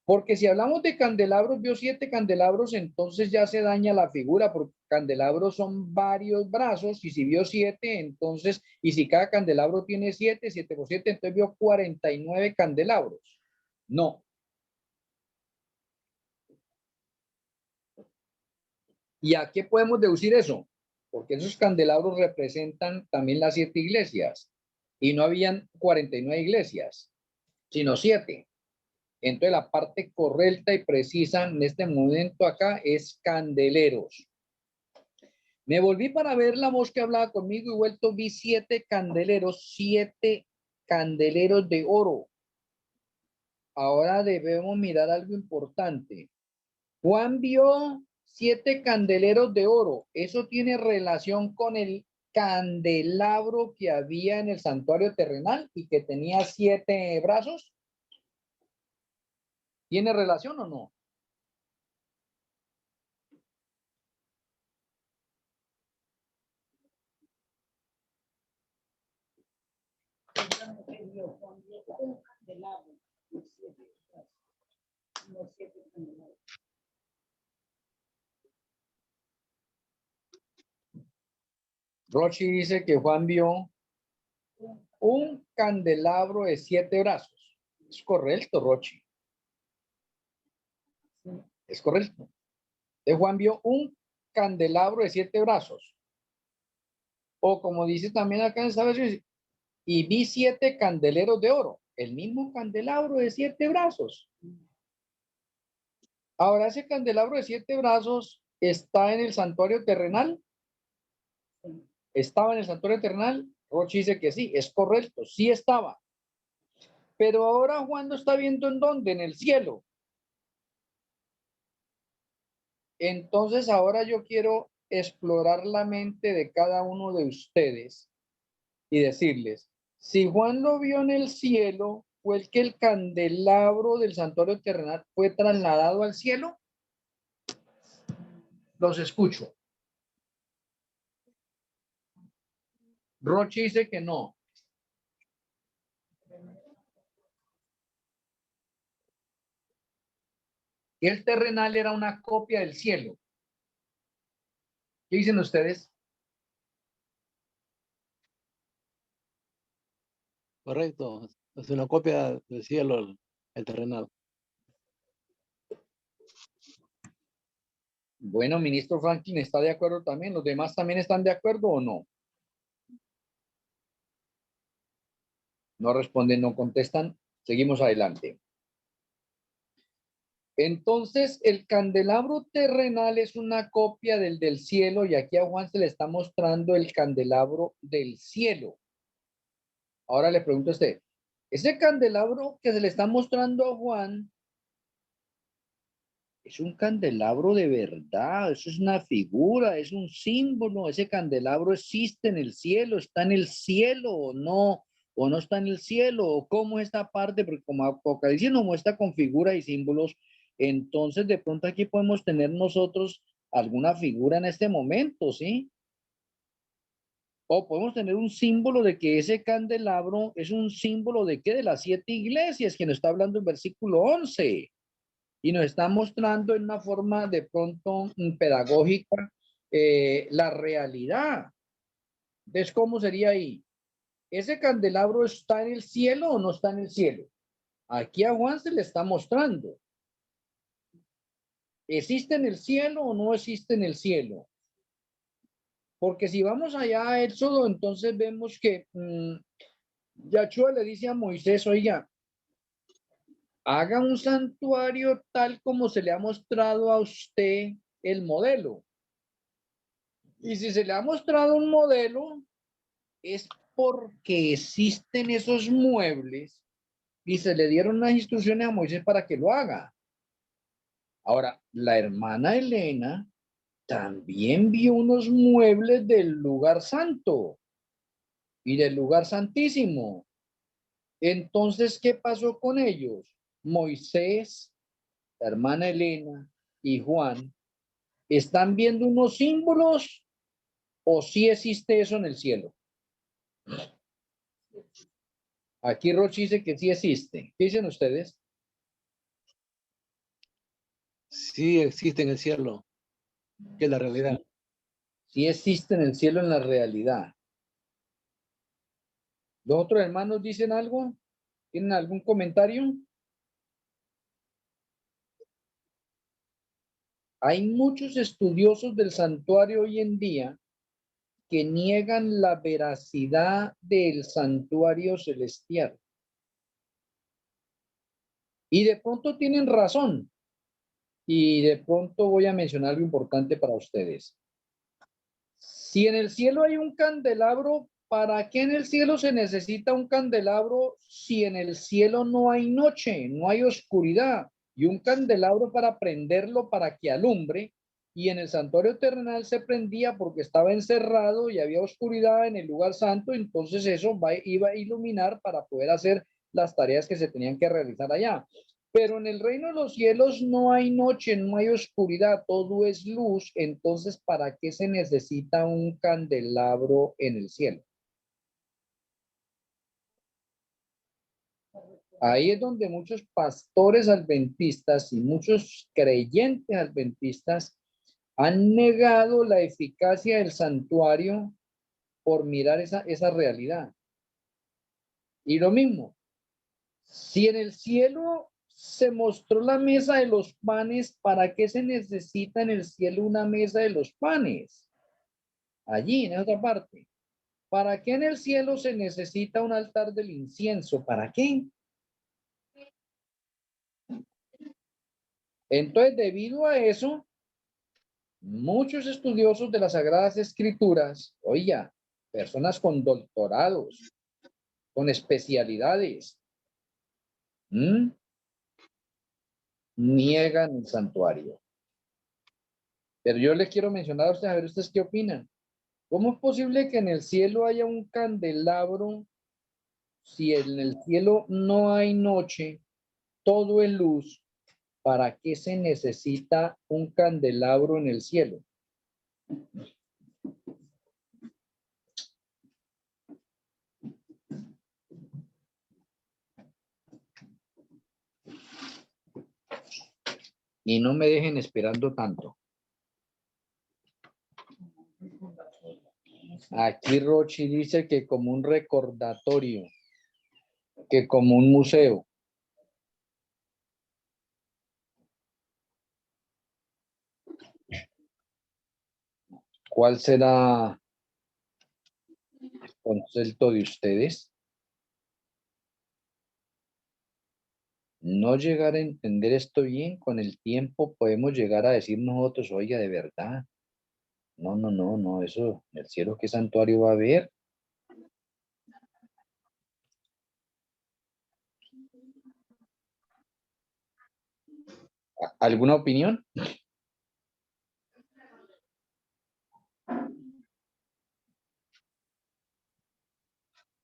Porque si hablamos de candelabros, vio 7 candelabros, entonces ya se daña la figura, porque candelabros son varios brazos, y si vio 7, entonces, y si cada candelabro tiene 7, 7 por 7, entonces vio 49 candelabros. No. ¿Y a qué podemos deducir eso? Porque esos candelabros representan también las 7 iglesias. Y no habían 49 iglesias, sino 7. Entonces la parte correcta y precisa en este momento acá es candeleros. Me volví para ver la voz que hablaba conmigo y vuelto vi 7 candeleros, 7 candeleros de oro. Ahora debemos mirar algo importante. Juan vio 7 candeleros de oro. Eso tiene relación con el candelabro que había en el santuario terrenal y que tenía 7 brazos. ¿Tiene relación o no? Rochi dice que Juan vio un candelabro de 7 brazos. Es correcto, Rochi. Es correcto. De Juan vio un candelabro de 7 brazos. O como dice también acá en esta versión, y vi 7 candeleros de oro. El mismo candelabro de 7 brazos. Ahora, ese candelabro de 7 brazos está en el santuario terrenal. ¿Estaba en el santuario terrenal? Rochi dice que sí, es correcto, sí estaba. Pero ahora Juan lo está viendo en dónde, en el cielo. Entonces ahora yo quiero explorar la mente de cada uno de ustedes y decirles, si Juan lo vio en el cielo, ¿fue el que el candelabro del santuario terrenal fue trasladado al cielo? Los escucho. Rochi dice que no. El terrenal era una copia del cielo. ¿Qué dicen ustedes? Correcto. Es una copia del cielo, el terrenal. Bueno, ministro Franklin, ¿está de acuerdo también? ¿Los demás también están de acuerdo o no? No responden, no contestan. Seguimos adelante. Entonces, el candelabro terrenal es una copia del cielo y aquí a Juan se le está mostrando el candelabro del cielo. Ahora le pregunto a usted, ese candelabro que se le está mostrando a Juan es un candelabro de verdad, eso es una figura, es un símbolo, ese candelabro existe en el cielo, está en el cielo o no está en el cielo, o cómo es esta parte, porque como Apocalipsis nos muestra con figuras y símbolos, entonces de pronto aquí podemos tener nosotros alguna figura en este momento, ¿sí? O podemos tener un símbolo de que ese candelabro es un símbolo de qué, de las 7 iglesias que nos está hablando en versículo 11. Y nos está mostrando en una forma de pronto pedagógica la realidad. ¿Ves cómo sería ahí? ¿Ese candelabro está en el cielo o no está en el cielo? Aquí a Juan se le está mostrando. ¿Existe en el cielo o no existe en el cielo? Porque si vamos allá a Éxodo, entonces vemos que Yahshua le dice a Moisés, oiga, haga un santuario tal como se le ha mostrado a usted el modelo. Y si se le ha mostrado un modelo, es porque existen esos muebles y se le dieron las instrucciones a Moisés para que lo haga. Ahora, la hermana Elena también vio unos muebles del lugar santo y del lugar santísimo. Entonces, ¿qué pasó con ellos? Moisés, la hermana Elena y Juan, ¿están viendo unos símbolos o sí existe eso en el cielo? Aquí Rochi dice que sí existe. ¿Qué dicen ustedes? Sí existe en el cielo, que es la realidad. Sí existe en el cielo en la realidad. ¿Los otros hermanos dicen algo? ¿Tienen algún comentario? Hay muchos estudiosos del santuario hoy en día que niegan la veracidad del santuario celestial. Y de pronto tienen razón. Y de pronto voy a mencionar algo importante para ustedes. Si en el cielo hay un candelabro, ¿para qué en el cielo se necesita un candelabro si en el cielo no hay noche, no hay oscuridad? Y un candelabro para prenderlo para que alumbre. Y en el santuario terrenal se prendía porque estaba encerrado y había oscuridad en el lugar santo, entonces eso iba a iluminar para poder hacer las tareas que se tenían que realizar allá. Pero en el reino de los cielos no hay noche, no hay oscuridad, todo es luz. Entonces, ¿para qué se necesita un candelabro en el cielo? Ahí es donde muchos pastores adventistas y muchos creyentes adventistas han negado la eficacia del santuario por mirar esa realidad. Y lo mismo, si en el cielo se mostró la mesa de los panes, ¿para qué se necesita en el cielo una mesa de los panes? Allí, en otra parte. ¿Para qué en el cielo se necesita un altar del incienso? ¿Para qué? Entonces, debido a eso, muchos estudiosos de las Sagradas Escrituras, oiga, personas con doctorados, con especialidades, niegan el santuario. Pero yo les quiero mencionar a ustedes, a ver ustedes qué opinan. ¿Cómo es posible que en el cielo haya un candelabro si en el cielo no hay noche, todo es luz? ¿Para qué se necesita un candelabro en el cielo? Y no me dejen esperando tanto. Aquí Rochi dice que como un recordatorio, que como un museo. ¿Cuál será el concepto de ustedes? No llegar a entender esto bien, con el tiempo podemos llegar a decir nosotros, oiga, de verdad, no, eso, en el cielo, ¿qué santuario va a haber? ¿Alguna opinión?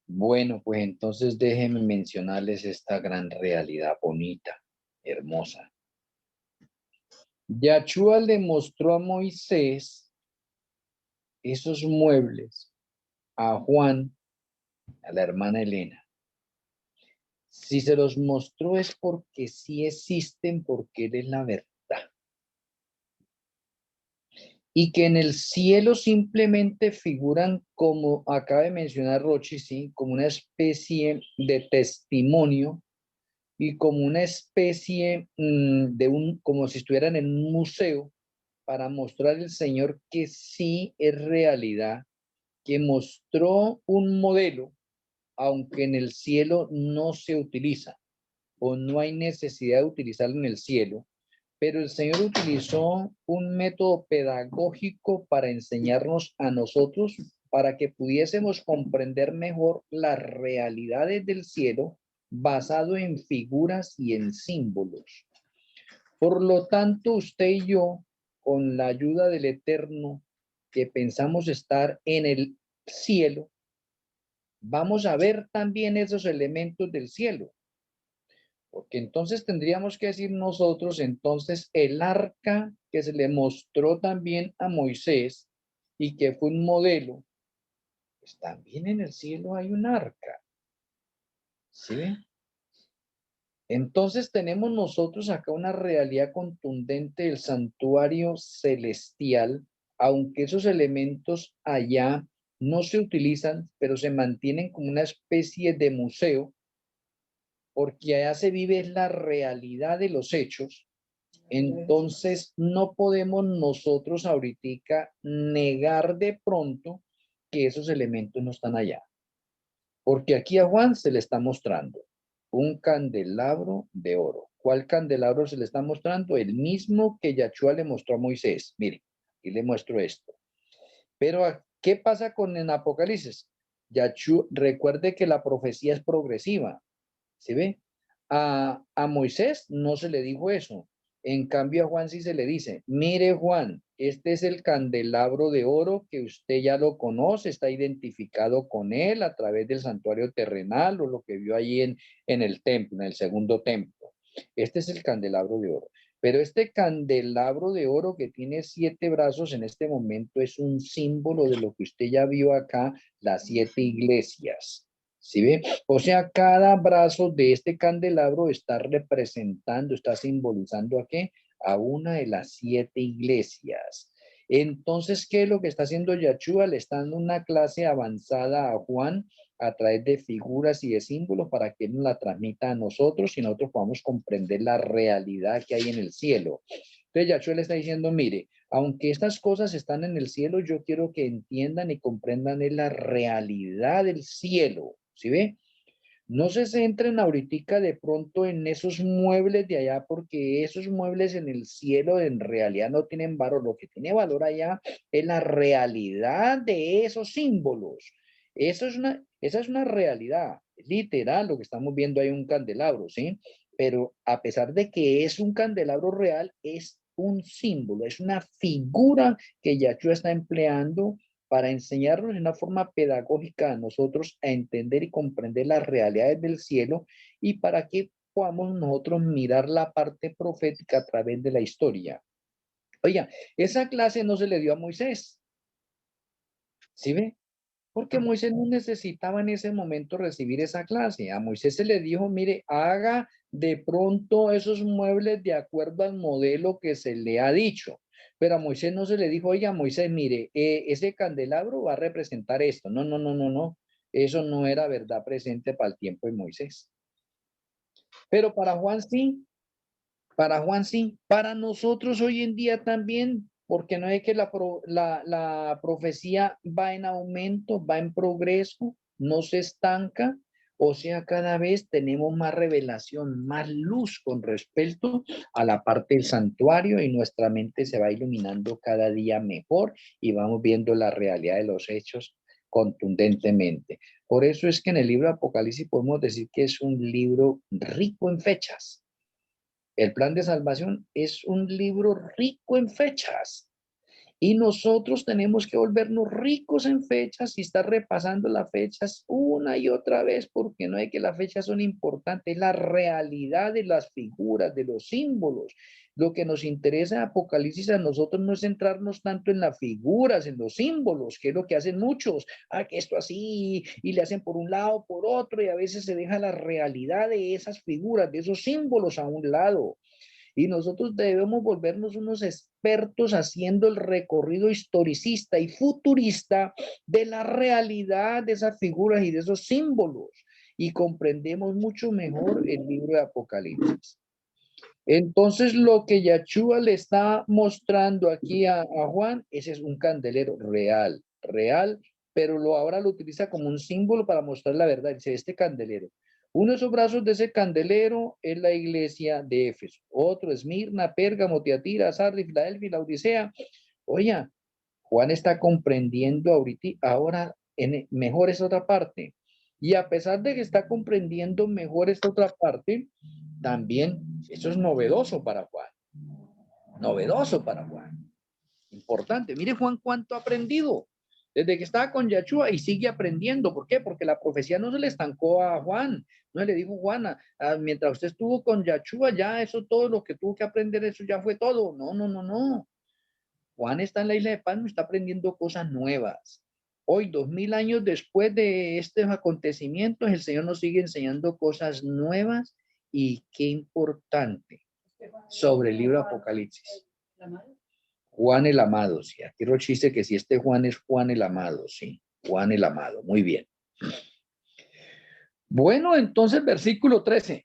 Bueno, pues entonces déjenme mencionarles esta gran realidad bonita, hermosa. Yahshua le mostró a Moisés esos muebles, a Juan, a la hermana Elena. Si se los mostró es porque sí existen, porque Él es la verdad. Y que en el cielo simplemente figuran, como acaba de mencionar Rochi, sí, como una especie de testimonio y como una especie como si estuvieran en un museo para mostrar al Señor que sí es realidad, que mostró un modelo, aunque en el cielo no se utiliza o no hay necesidad de utilizarlo en el cielo, pero el Señor utilizó un método pedagógico para enseñarnos a nosotros, para que pudiésemos comprender mejor las realidades del cielo basado en figuras y en símbolos. Por lo tanto, usted y yo, con la ayuda del Eterno, que pensamos estar en el cielo, vamos a ver también esos elementos del cielo. Porque entonces tendríamos que decir nosotros, entonces, el arca que se le mostró también a Moisés y que fue un modelo, pues también en el cielo hay un arca. ¿Sí? Entonces tenemos nosotros acá una realidad contundente del santuario celestial, aunque esos elementos allá no se utilizan, pero se mantienen como una especie de museo, porque allá se vive la realidad de los hechos. Entonces no podemos nosotros ahorita negar de pronto que esos elementos no están allá. Porque aquí a Juan se le está mostrando un candelabro de oro. ¿Cuál candelabro se le está mostrando? El mismo que Yahshua le mostró a Moisés. Mire, aquí le muestro esto. Pero ¿qué pasa con el Apocalipsis? Yahshua, recuerde que la profecía es progresiva. ¿Sí ve? A Moisés no se le dijo eso. En cambio a Juan sí se le dice, mire Juan, este es el candelabro de oro que usted ya lo conoce, está identificado con él a través del santuario terrenal o lo que vio allí en el templo, en el segundo templo. Este es el candelabro de oro. Pero este candelabro de oro que tiene 7 brazos en este momento es un símbolo de lo que usted ya vio acá, las 7 iglesias. ¿Sí ve? O sea, cada brazo de este candelabro está representando, está simbolizando ¿a qué? A una de las 7 iglesias. Entonces, ¿qué es lo que está haciendo Yahshua? Le está dando una clase avanzada a Juan a través de figuras y de símbolos para que él nos la transmita a nosotros y nosotros podamos comprender la realidad que hay en el cielo. Entonces, Yahshua le está diciendo, mire, aunque estas cosas están en el cielo, yo quiero que entiendan y comprendan la realidad del cielo. ¿Sí ve? No se centren ahorita de pronto en esos muebles de allá, porque esos muebles en el cielo en realidad no tienen valor. Lo que tiene valor allá es la realidad de esos símbolos. Esa es una realidad literal, lo que estamos viendo ahí un candelabro, ¿sí? Pero a pesar de que es un candelabro real, es un símbolo, es una figura que Yahshua está empleando para enseñarnos de una forma pedagógica a nosotros a entender y comprender las realidades del cielo y para que podamos nosotros mirar la parte profética a través de la historia. Oiga, esa clase no se le dio a Moisés. ¿Sí ve? Porque Moisés no necesitaba en ese momento recibir esa clase. A Moisés se le dijo, mire, haga de pronto esos muebles de acuerdo al modelo que se le ha dicho. Pero a Moisés no se le dijo, oiga, Moisés, mire, ese candelabro va a representar esto. No. Eso no era verdad presente para el tiempo de Moisés. Pero para Juan sí. Para Juan sí. Para nosotros hoy en día también porque no es que la profecía va en aumento, va en progreso, no se estanca. O sea, cada vez tenemos más revelación, más luz con respecto a la parte del santuario y nuestra mente se va iluminando cada día mejor y vamos viendo la realidad de los hechos contundentemente. Por eso es que en el libro de Apocalipsis podemos decir que es un libro rico en fechas. El plan de salvación es un libro rico en fechas. Y nosotros tenemos que volvernos ricos en fechas y estar repasando las fechas una y otra vez, porque no es que las fechas son importantes, es la realidad de las figuras, de los símbolos. Lo que nos interesa en Apocalipsis a nosotros no es centrarnos tanto en las figuras, en los símbolos, que es lo que hacen muchos. Que esto así, y le hacen por un lado, por otro, y a veces se deja la realidad de esas figuras, de esos símbolos a un lado. Y nosotros debemos volvernos unos expertos haciendo el recorrido historicista y futurista de la realidad de esas figuras y de esos símbolos. Y comprendemos mucho mejor el libro de Apocalipsis. Entonces, lo que Yahshua le está mostrando aquí a Juan, ese es un candelero real, pero ahora lo utiliza como un símbolo para mostrar la verdad. Dice, este candelero. Uno de esos brazos de ese candelero es la iglesia de Éfeso. Otro, Esmirna, Pérgamo, Tiatira, Sardis, Filadelfia y la Odisea. Oye, Juan está comprendiendo ahora mejor esa otra parte. Y a pesar de que está comprendiendo mejor esta otra parte, también eso es novedoso para Juan. Novedoso para Juan. Importante. Mire Juan cuánto ha aprendido. Desde que estaba con Yahshua y sigue aprendiendo. ¿Por qué? Porque la profecía no se le estancó a Juan. No le dijo Juan, mientras usted estuvo con Yahshua, ya eso todo lo que tuvo que aprender, eso ya fue todo. No. Juan está en la isla de Patmos, está aprendiendo cosas nuevas. Hoy, 2000 años después de estos acontecimientos, el Señor nos sigue enseñando cosas nuevas y qué importante sobre el libro de Apocalipsis. Juan el Amado, sí. Aquí Roche dice que si este Juan es Juan el Amado, sí. Juan el Amado, muy bien. Bueno, entonces versículo 13.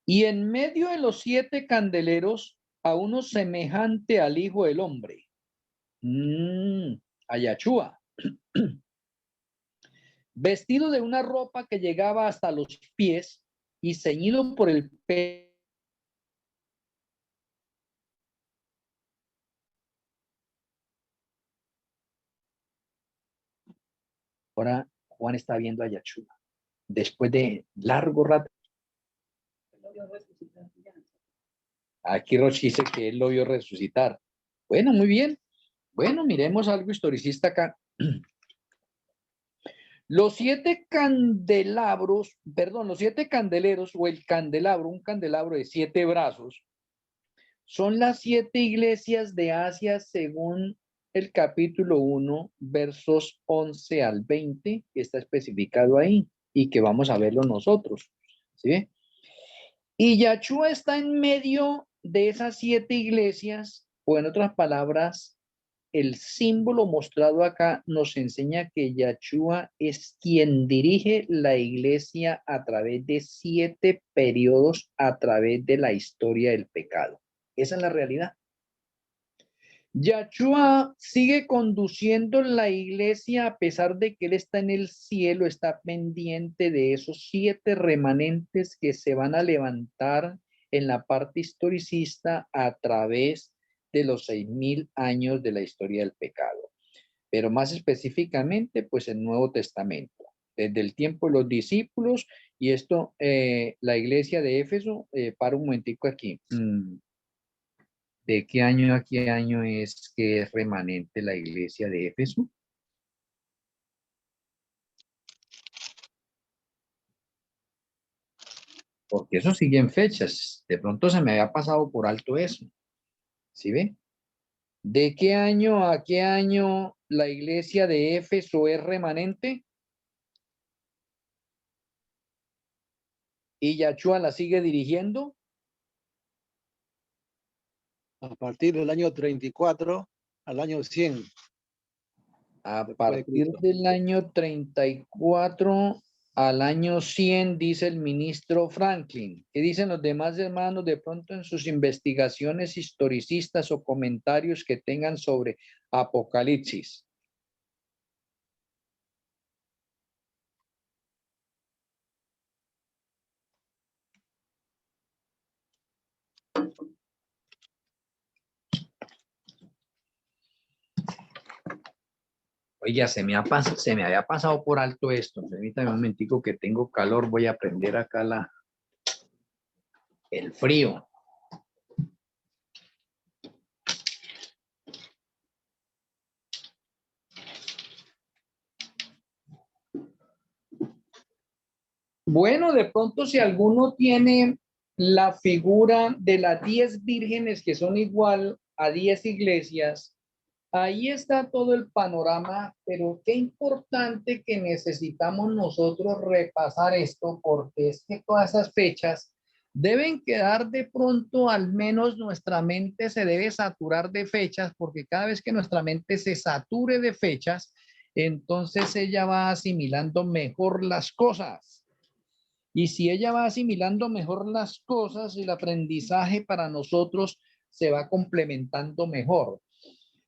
Y en medio de los 7 candeleros, a uno semejante al Hijo del Hombre, a Yahshua, vestido de una ropa que llegaba hasta los pies y ceñido por el pelo. Ahora Juan está viendo a Yahshua. Después de largo rato. Aquí Roche dice que él lo vio resucitar. Bueno, muy bien. Bueno, miremos algo historicista acá. Los 7 candelabros, perdón, los 7 candeleros o el candelabro, un candelabro de 7 brazos, son las 7 iglesias de Asia según el capítulo 1, versos 11 al 20, que está especificado ahí y que vamos a verlo nosotros. ¿Sí? Y Yahshua está en medio de esas 7 iglesias, o en otras palabras, el símbolo mostrado acá nos enseña que Yahshua es quien dirige la iglesia a través de 7 periodos a través de la historia del pecado. Esa es la realidad. Yahshua sigue conduciendo la iglesia a pesar de que él está en el cielo, está pendiente de esos 7 remanentes que se van a levantar en la parte historicista a través de los 6000 años de la historia del pecado. Pero más específicamente, pues el Nuevo Testamento, desde el tiempo de los discípulos, y esto, la iglesia de Éfeso, para un momentico aquí. ¿De qué año a qué año es que es remanente la iglesia de Éfeso? Porque eso sigue en fechas. De pronto se me había pasado por alto eso. ¿Sí ve? ¿De qué año a qué año la iglesia de Éfeso es remanente? ¿Y Yahshua la sigue dirigiendo? A partir del año 34 al año 100. A partir del año 34 al año 100, dice el ministro Franklin. ¿Qué dicen los demás hermanos de pronto en sus investigaciones historicistas o comentarios que tengan sobre Apocalipsis? Oiga, se me había pasado por alto esto. Permítame un momentico que tengo calor. Voy a prender acá el frío. Bueno, de pronto si alguno tiene la figura de las 10 vírgenes que son igual a 10 iglesias, ahí está todo el panorama, pero qué importante que necesitamos nosotros repasar esto, porque es que todas esas fechas deben quedar de pronto, al menos nuestra mente se debe saturar de fechas, porque cada vez que nuestra mente se sature de fechas, entonces ella va asimilando mejor las cosas. Y si ella va asimilando mejor las cosas, el aprendizaje para nosotros se va complementando mejor.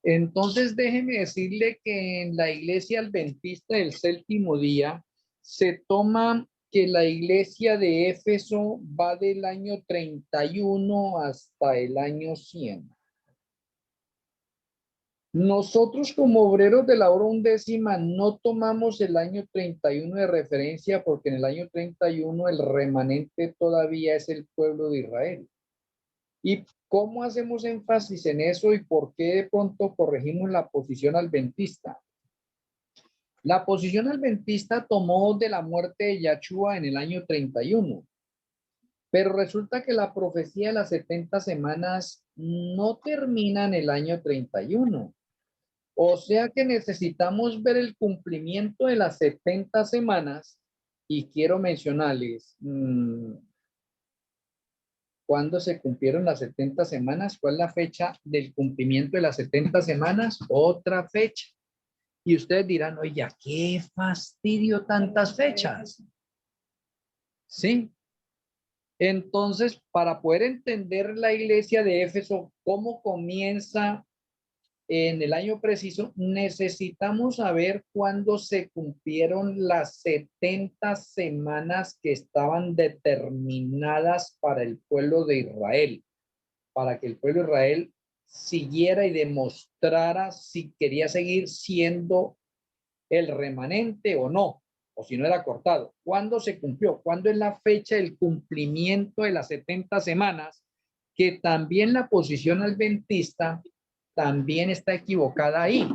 Entonces, déjeme decirle que en la iglesia adventista del séptimo día se toma que la iglesia de Éfeso va del año 31 hasta el año 100. Nosotros como obreros de la hora undécima no tomamos el año 31 de referencia porque en el año 31 el remanente todavía es el pueblo de Israel. ¿Y cómo hacemos énfasis en eso y por qué de pronto corregimos la posición adventista? La posición adventista tomó de la muerte de Yahshua en el año 31, pero resulta que la profecía de las 70 semanas no termina en el año 31. O sea que necesitamos ver el cumplimiento de las 70 semanas y quiero mencionarles cuándo se cumplieron las 70 semanas, cuál es la fecha del cumplimiento de las 70 semanas, otra fecha. Y ustedes dirán, oye, qué fastidio tantas fechas. Sí. Entonces, para poder entender la iglesia de Éfeso, cómo comienza en el año preciso, necesitamos saber cuándo se cumplieron las 70 semanas que estaban determinadas para el pueblo de Israel, para que el pueblo de Israel siguiera y demostrara si quería seguir siendo el remanente o no, o si no era cortado. ¿Cuándo se cumplió? ¿Cuándo es la fecha del cumplimiento de las 70 semanas? Que también la posición adventista también está equivocada ahí.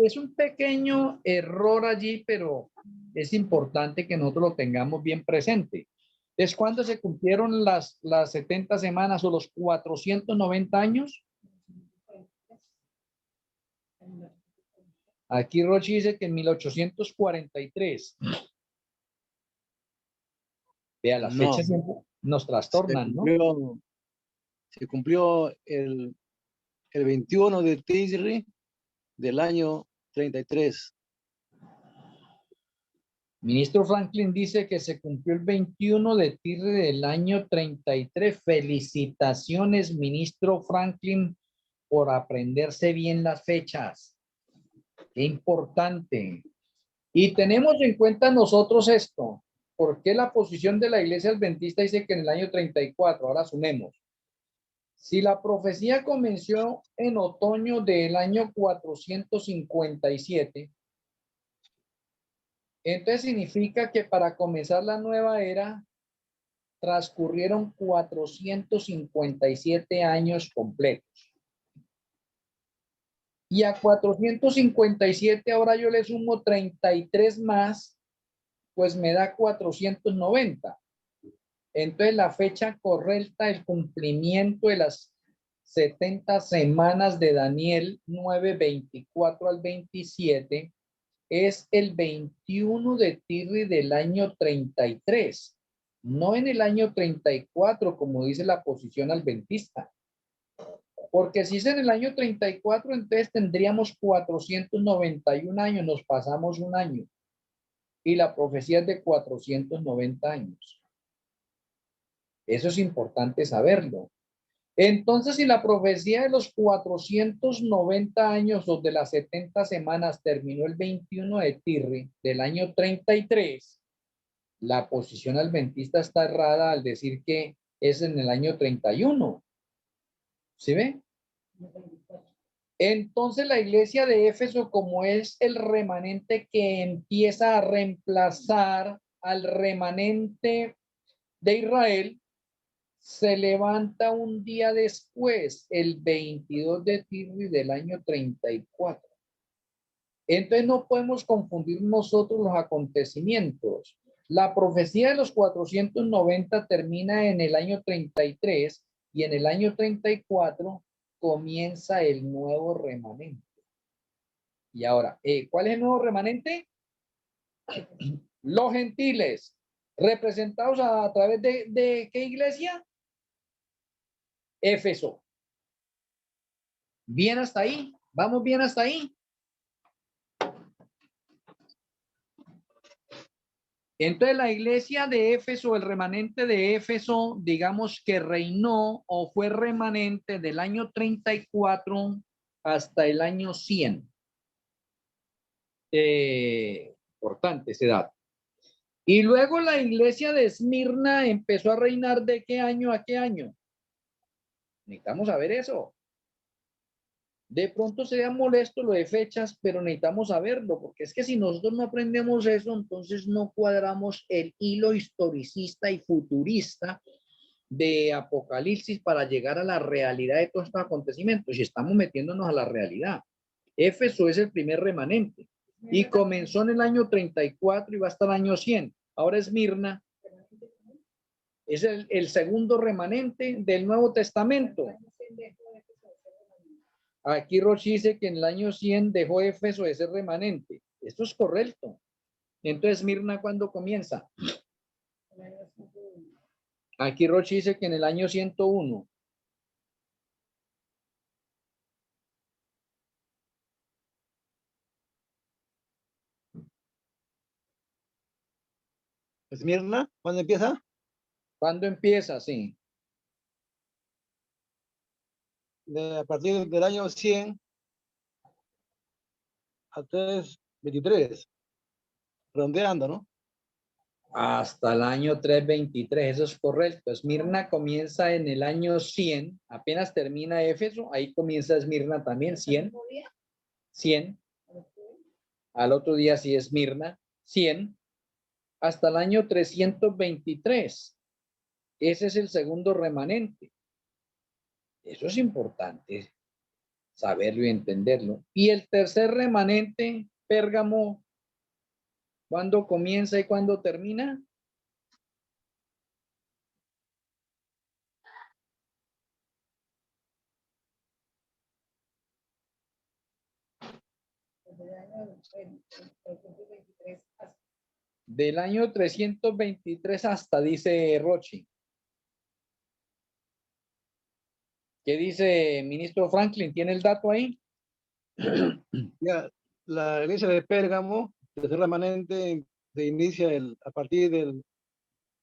Es un pequeño error allí, pero es importante que nosotros lo tengamos bien presente. Es cuando se cumplieron las 70 semanas o los 490 años. Aquí Rochi dice que en 1843. Vea, las fechas nos trastornan, ¿no? Se cumplió el 21 de Tisri del año 33. Ministro Franklin dice que se cumplió el 21 de Tisri del año 33. Felicitaciones, ministro Franklin, por aprenderse bien las fechas. Qué importante. Y tenemos en cuenta nosotros esto. ¿Por qué la posición de la iglesia adventista dice que en el año 34? Ahora sumemos. Si la profecía comenzó en otoño del año 457, entonces significa que para comenzar la nueva era transcurrieron 457 años completos. Y a 457 ahora yo le sumo 33 más, pues me da 490. Entonces la fecha correcta del cumplimiento de las 70 semanas de Daniel 9:24 al 27 es el 21 de Tirri del año 33, no en el año 34 como dice la posición adventista. Porque si es en el año 34, entonces tendríamos 491 años, nos pasamos un año. y la profecía es de 490 años. Eso es importante saberlo. Entonces, si la profecía de los 490 años o de las 70 semanas terminó el 21 de Tirri del año 33, la posición adventista está errada al decir que es en el año 31. ¿Sí ve? Entonces la iglesia de Éfeso, como es el remanente que empieza a reemplazar al remanente de Israel, se levanta un día después, el 22 de Tirri del año 34. Entonces no podemos confundir nosotros los acontecimientos. La profecía de los 490 termina en el año 33 y en el año 34 comienza el nuevo remanente. Y ahora, ¿cuál es el nuevo remanente? Los gentiles, representados a través de ¿qué iglesia? Éfeso. ¿Bien hasta ahí? ¿Vamos bien hasta ahí? Entonces la iglesia de Éfeso, el remanente de Éfeso, digamos que reinó o fue remanente del año 34 hasta el año 100. Importante ese dato. Y luego la iglesia de Esmirna empezó a reinar ¿de qué año a qué año? Necesitamos saber eso. De pronto sería molesto lo de fechas, pero necesitamos saberlo, porque es que si nosotros no aprendemos eso, entonces no cuadramos el hilo historicista y futurista de Apocalipsis para llegar a la realidad de todos estos acontecimientos. Y estamos metiéndonos a la realidad. Éfeso es el primer remanente y comenzó en el año 34 y va hasta el año 100. Ahora Esmirna es el segundo remanente del Nuevo Testamento. Aquí Rochi dice que en el año 100 dejó Éfeso de ser remanente. Esto es correcto. Entonces, Esmirna, ¿cuándo comienza? Aquí Rochi dice que en el año 101. Esmirna, ¿cuándo empieza? ¿Cuándo empieza? Sí. A partir del año 100 hasta 23, rondeando, ¿no? Hasta el año 323, eso es correcto. Esmirna comienza en el año 100, apenas termina Éfeso, ahí comienza Esmirna también, 100. 100. Al otro día sí Esmirna, 100. Hasta el año 323. Ese es el segundo remanente. Eso es importante saberlo y entenderlo. Y el tercer remanente, Pérgamo, ¿cuándo comienza y cuándo termina? Del año 323 hasta, dice Rochi. ¿Qué dice ministro Franklin? ¿Tiene el dato ahí? Ya, la iglesia de Pérgamo, desde el remanente, se inicia a partir del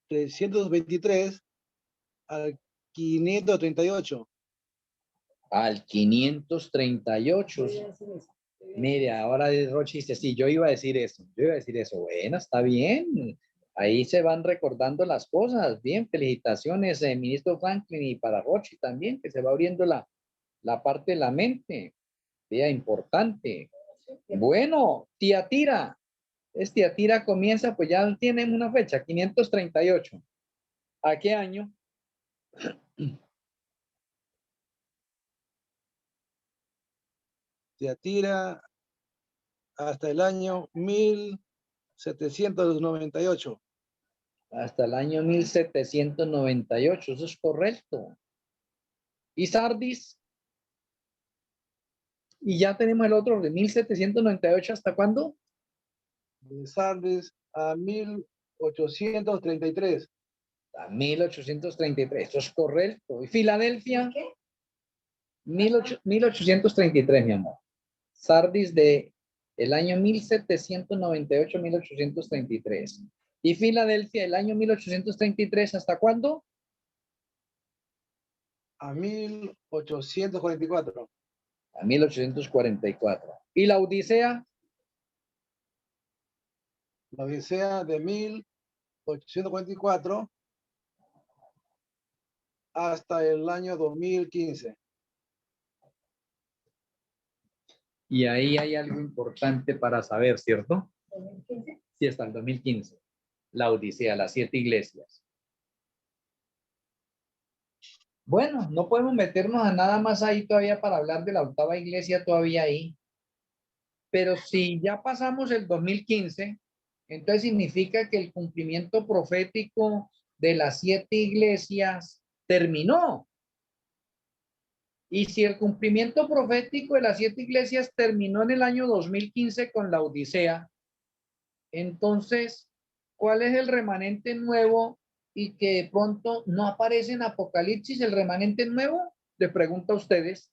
323 al 538. Al 538. Mire, ahora Rochi dice, sí, yo iba a decir eso. Bueno, está bien. Ahí se van recordando las cosas. Bien, felicitaciones, ministro Franklin, y para Rochi también, que se va abriendo la parte de la mente. Vea, importante. Bueno, Tiatira. Tiatira comienza, pues ya tienen una fecha, 538. ¿A qué año? Tiatira hasta el año 1798. Hasta el año 1798, eso es correcto. ¿Y Sardis? Y ya tenemos el otro de 1798, ¿hasta cuándo? De Sardis a 1833. A 1833, eso es correcto. ¿Y Filadelfia? 1833, mi amor. Sardis de el año 1798-1833. Y Filadelfia, el año 1833, ¿hasta cuándo? A 1844. A 1844. ¿Y la Odisea? La Odisea de 1844 hasta el año 2015. Y ahí hay algo importante para saber, ¿cierto? Sí, hasta el 2015. La Odisea, las 7 iglesias. Bueno, no podemos meternos a nada más ahí todavía para hablar de la 8ª iglesia todavía ahí. Pero si ya pasamos el 2015, entonces significa que el cumplimiento profético de las 7 iglesias terminó. Y si el cumplimiento profético de las 7 iglesias terminó en el año 2015 con la Odisea, entonces, ¿cuál es el remanente nuevo y que de pronto no aparece en Apocalipsis el remanente nuevo? Les pregunto a ustedes.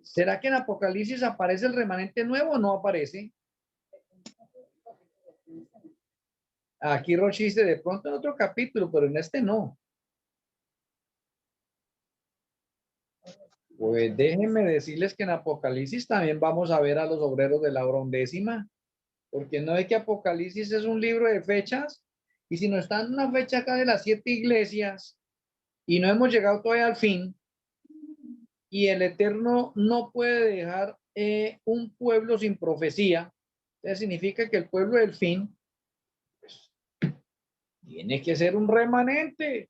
¿Será que en Apocalipsis aparece el remanente nuevo o no aparece? Aquí Rochi dice de pronto en otro capítulo, pero en este no. Pues déjenme decirles que en Apocalipsis también vamos a ver a los obreros de la hora 11ª, porque no es que Apocalipsis es un libro de fechas, y si nos están en una fecha acá de las 7 iglesias, y no hemos llegado todavía al fin, y el Eterno no puede dejar un pueblo sin profecía, eso significa que el pueblo del fin pues, tiene que ser un remanente.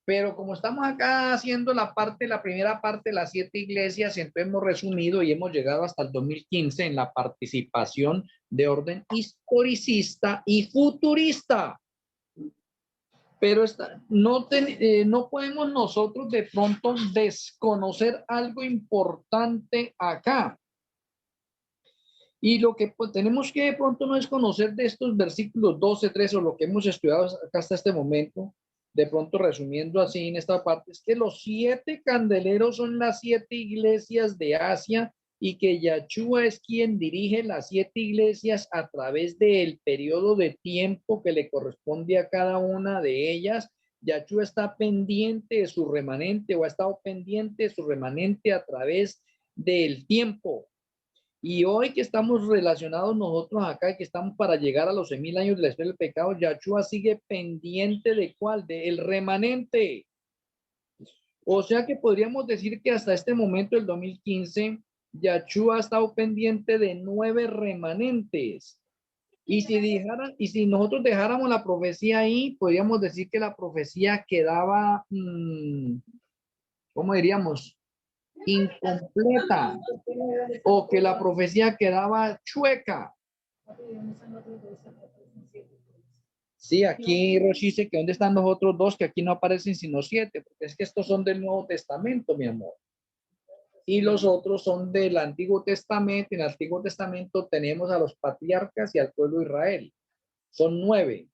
Pero como estamos acá haciendo la primera parte de las 7 iglesias, entonces hemos resumido y hemos llegado hasta el 2015 en la participación de orden historicista y futurista. Pero no podemos nosotros de pronto desconocer algo importante acá. Y lo que tenemos que de pronto no desconocer de estos versículos 12, 13 o lo que hemos estudiado acá hasta este momento, de pronto resumiendo así en esta parte, es que los 7 candeleros son las 7 iglesias de Asia y que Yahshua es quien dirige las 7 iglesias a través del periodo de tiempo que le corresponde a cada una de ellas. Yahshua está pendiente de su remanente o ha estado pendiente de su remanente a través del tiempo. Y hoy que estamos relacionados nosotros acá, que estamos para llegar a los 6,000 años de la historia del pecado, Yahshua sigue pendiente de ¿cuál? Del remanente. O sea que podríamos decir que hasta este momento, el 2015, Yahshua ha estado pendiente de 9 remanentes. Y si nosotros dejáramos la profecía ahí, podríamos decir que la profecía quedaba, ¿cómo diríamos? Incompleta, o que la profecía quedaba chueca. Sí, aquí Roshi dice que dónde están los otros 2, que aquí no aparecen sino 7, porque es que estos son del Nuevo Testamento, mi amor. Y los otros son del Antiguo Testamento. En el Antiguo Testamento tenemos a los patriarcas y al pueblo de Israel. Son 9.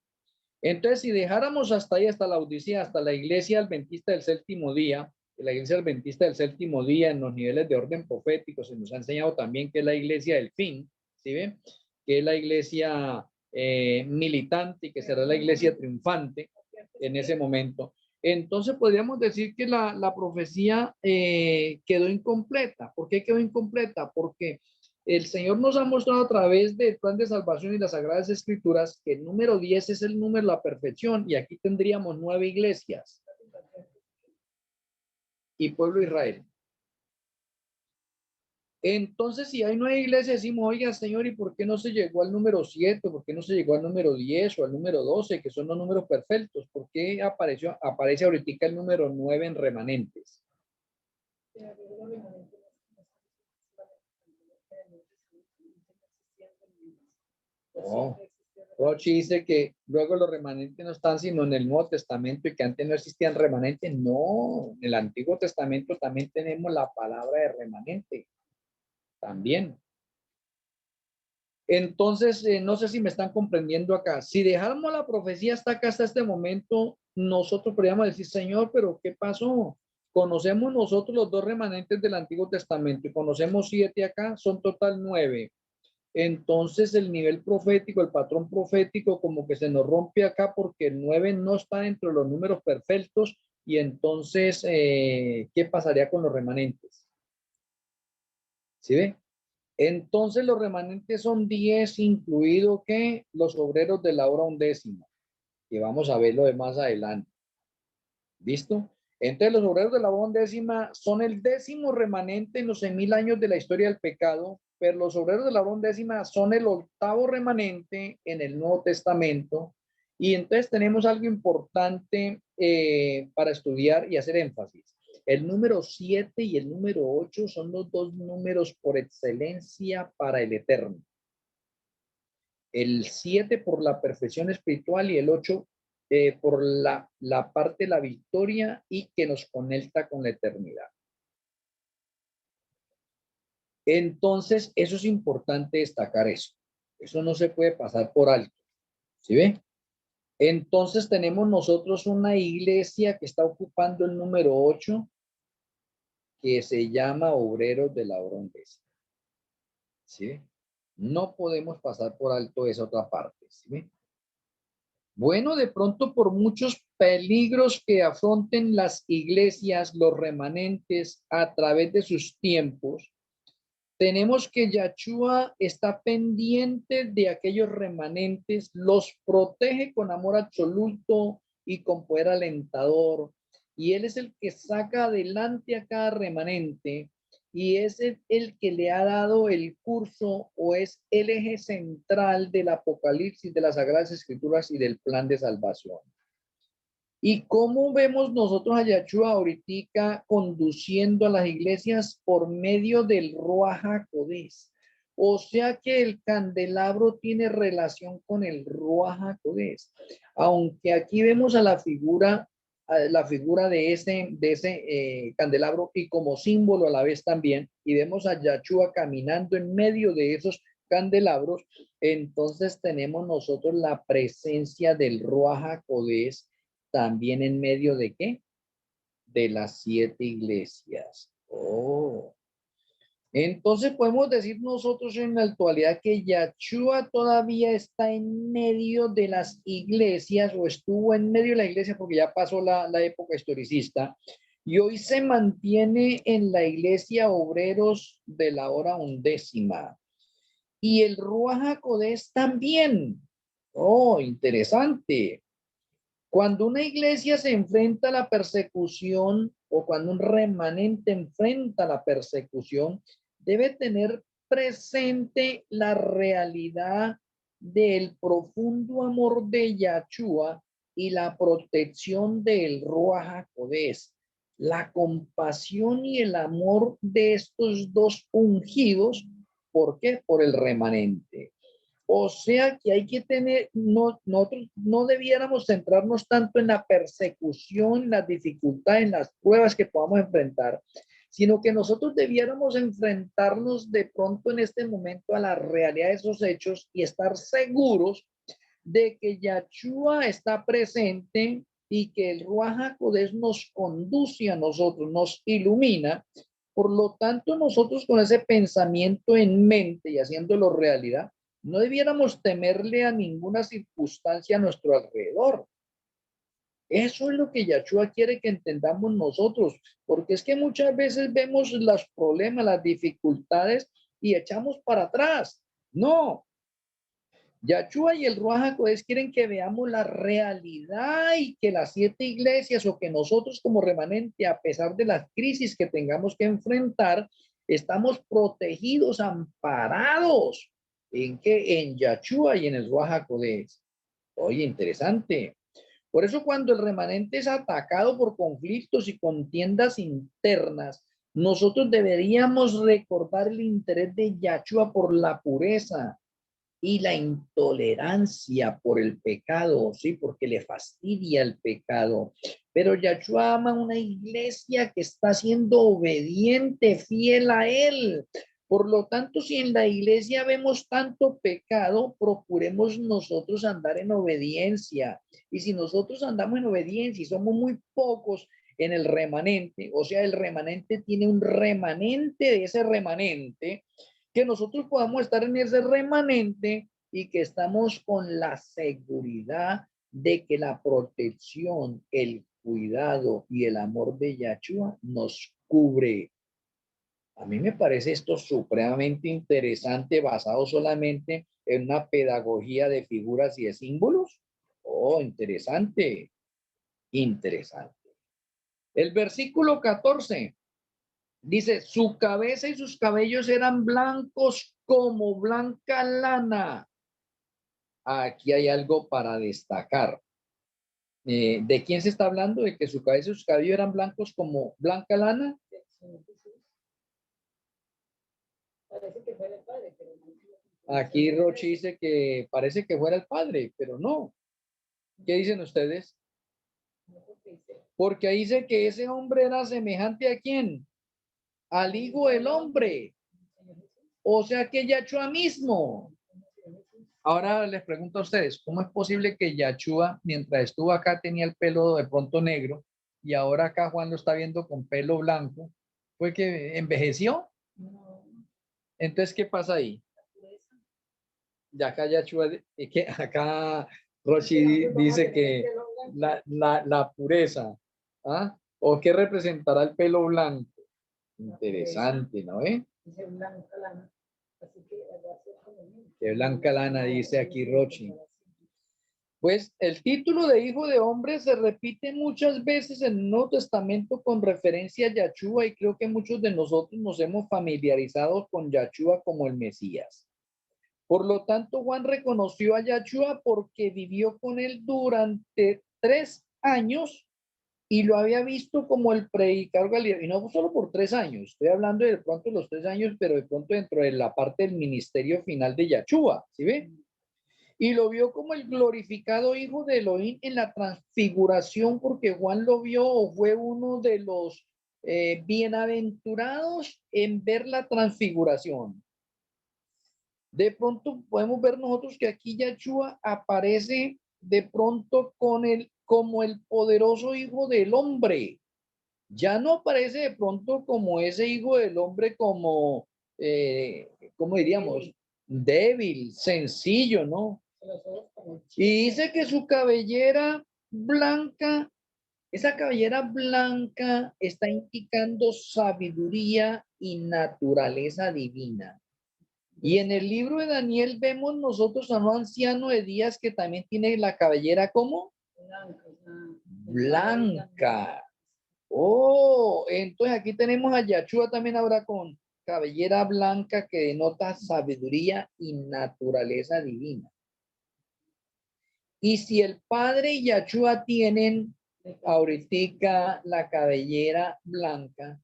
Entonces, si dejáramos hasta ahí, hasta la Odisea, hasta la iglesia adventista del séptimo día, la iglesia adventista del séptimo día en los niveles de orden profético, se nos ha enseñado también que es la iglesia del fin, ¿sí ven? Que es la iglesia militante y que será la iglesia triunfante en ese momento. Entonces podríamos decir que la profecía quedó incompleta. ¿Por qué quedó incompleta? Porque el Señor nos ha mostrado a través del plan de salvación y las Sagradas Escrituras que el número 10 es el número de la perfección y aquí tendríamos 9 iglesias y pueblo de Israel. Entonces, si hay 9 iglesias, decimos, oiga, Señor, ¿y por qué no se llegó al número 7? ¿Por qué no se llegó al número 10 o al número 12, que son los números perfectos? ¿Por qué aparece ahorita el número 9 en remanentes? No. Rochi dice que luego los remanentes no están sino en el Nuevo Testamento y que antes no existían remanentes. No, en el Antiguo Testamento también tenemos la palabra de remanente. También. Entonces, no sé si me están comprendiendo acá. Si dejáramos la profecía hasta acá, hasta este momento, nosotros podríamos decir, Señor, pero ¿qué pasó? Conocemos nosotros los 2 remanentes del Antiguo Testamento y conocemos 7 acá, son total 9. Entonces el nivel profético, el patrón profético como que se nos rompe acá porque el 9 no está dentro de los números perfectos y entonces, ¿qué pasaría con los remanentes? ¿Sí ve? Entonces los remanentes son 10, incluido que los obreros de la hora undécima, que vamos a verlo de más adelante. ¿Listo? Entonces los obreros de la hora undécima son el 10º remanente en los 6.000 años de la historia del pecado, pero los obreros de la hora undécima son el 8º remanente en el Nuevo Testamento. Y entonces tenemos algo importante para estudiar y hacer énfasis. El número 7 y el número 8 son los 2 números por excelencia para el eterno. El 7 por la perfección espiritual y el 8 por la parte de la victoria y que nos conecta con la eternidad. Entonces, eso es importante destacar eso. Eso no se puede pasar por alto. ¿Sí ve? Entonces tenemos nosotros una iglesia que está ocupando el número 8, que se llama Obreros de la Hora Undécima. ¿Sí? No podemos pasar por alto esa otra parte. ¿Sí? Bueno, de pronto por muchos peligros que afronten las iglesias, los remanentes a través de sus tiempos, tenemos que Yahshua está pendiente de aquellos remanentes, los protege con amor absoluto y con poder alentador. Y Él es el que saca adelante a cada remanente y es el que le ha dado el curso o es el eje central del Apocalipsis, de las Sagradas Escrituras y del plan de salvación. ¿Y cómo vemos nosotros a Yahshua ahorita conduciendo a las iglesias por medio del Ruach HaKodesh? O sea que el candelabro tiene relación con el Ruach HaKodesh. Aunque aquí vemos a la figura de ese candelabro y como símbolo a la vez también, y vemos a Yahshua caminando en medio de esos candelabros, entonces tenemos nosotros la presencia del Ruach HaKodesh también en medio de qué? De las 7 iglesias. Oh. Entonces podemos decir nosotros en la actualidad que Yahshua todavía está en medio de las iglesias o estuvo en medio de la iglesia porque ya pasó la época historicista y hoy se mantiene en la iglesia obreros de la hora undécima. Y el Ruach HaKodesh también. Oh, interesante. Cuando una iglesia se enfrenta a la persecución o cuando un remanente enfrenta la persecución, debe tener presente la realidad del profundo amor de Yahshua y la protección del Ruach HaKodesh, la compasión y el amor de estos 2 ungidos. ¿Por qué? Por el remanente. O sea que hay que tener, nosotros no debiéramos centrarnos tanto en la persecución, las dificultades, en las pruebas que podamos enfrentar, sino que nosotros debiéramos enfrentarnos de pronto en este momento a la realidad de esos hechos y estar seguros de que Yahshua está presente y que el Ruach HaKodesh nos conduce a nosotros, nos ilumina. Por lo tanto, nosotros con ese pensamiento en mente y haciéndolo realidad, no debiéramos temerle a ninguna circunstancia a nuestro alrededor. Eso es lo que Yahshua quiere que entendamos nosotros, porque es que muchas veces vemos los problemas, las dificultades y echamos para atrás. No. Yahshua y el Ruach HaKodesh quieren que veamos la realidad y que las 7 iglesias o que nosotros como remanente, a pesar de las crisis que tengamos que enfrentar, estamos protegidos, amparados. ¿En qué? En Yahshua y en el Ruach HaKodesh. Oye, interesante. Por eso cuando el remanente es atacado por conflictos y contiendas internas, nosotros deberíamos recordar el interés de Yahshua por la pureza y la intolerancia por el pecado, ¿sí? Porque le fastidia el pecado. Pero Yahshua ama una iglesia que está siendo obediente, fiel a él. Por lo tanto, si en la iglesia vemos tanto pecado, procuremos nosotros andar en obediencia. Y si nosotros andamos en obediencia y somos muy pocos, en el remanente, o sea, el remanente tiene un remanente de ese remanente, que nosotros podamos estar en ese remanente y que estamos con la seguridad de que la protección, el cuidado y el amor de Yahshua nos cubre. A mí me parece esto supremamente interesante, basado solamente en una pedagogía de figuras y de símbolos. Oh, interesante, interesante. El versículo 14 dice, su cabeza y sus cabellos eran blancos como blanca lana. Aquí hay algo para destacar. ¿De quién se está hablando? ¿De que su cabeza y sus cabellos eran blancos como blanca lana? Aquí Rochi dice que parece que fuera el padre, pero no. ¿Qué dicen ustedes? Porque ahí dice que ese hombre era semejante ¿a quién? Al hijo del hombre. O sea que Yahshua mismo. Ahora les pregunto a ustedes, ¿cómo es posible que Yahshua, mientras estuvo acá, tenía el pelo de pronto negro y ahora acá Juan lo está viendo con pelo blanco? ¿Fue que envejeció? Entonces, ¿qué pasa ahí? Ya acá Yahshua, que acá Roshi dice que la pureza, ¿ah? ¿O qué representará el pelo blanco? Interesante, ¿no? Que blanca lana, dice aquí Rochi. Pues el título de hijo de hombre se repite muchas veces en el Nuevo Testamento con referencia a Yahshua y creo que muchos de nosotros nos hemos familiarizado con Yahshua como el Mesías. Por lo tanto, Juan reconoció a Yahshua porque vivió con él durante 3 años y lo había visto como el predicador galileo, y no solo por 3 años, estoy hablando de pronto de los 3 años, pero de pronto dentro de la parte del ministerio final de Yahshua, ¿sí ve? Y lo vio como el glorificado hijo de Elohim en la transfiguración, porque Juan lo vio o fue uno de los bienaventurados en ver la transfiguración. De pronto podemos ver nosotros que aquí Yahshua aparece de pronto con el, como el poderoso hijo del hombre. Ya no aparece de pronto como ese hijo del hombre como, ¿cómo diríamos? Débil, sencillo, ¿no? Y dice que su cabellera blanca, esa cabellera blanca está indicando sabiduría y naturaleza divina. Y en el libro de Daniel vemos nosotros a un anciano de días que también tiene la cabellera como blanca. Oh, entonces aquí tenemos a Yahshua también ahora con cabellera blanca que denota sabiduría y naturaleza divina. Y si el Padre y Yahshua tienen ahorita la cabellera blanca,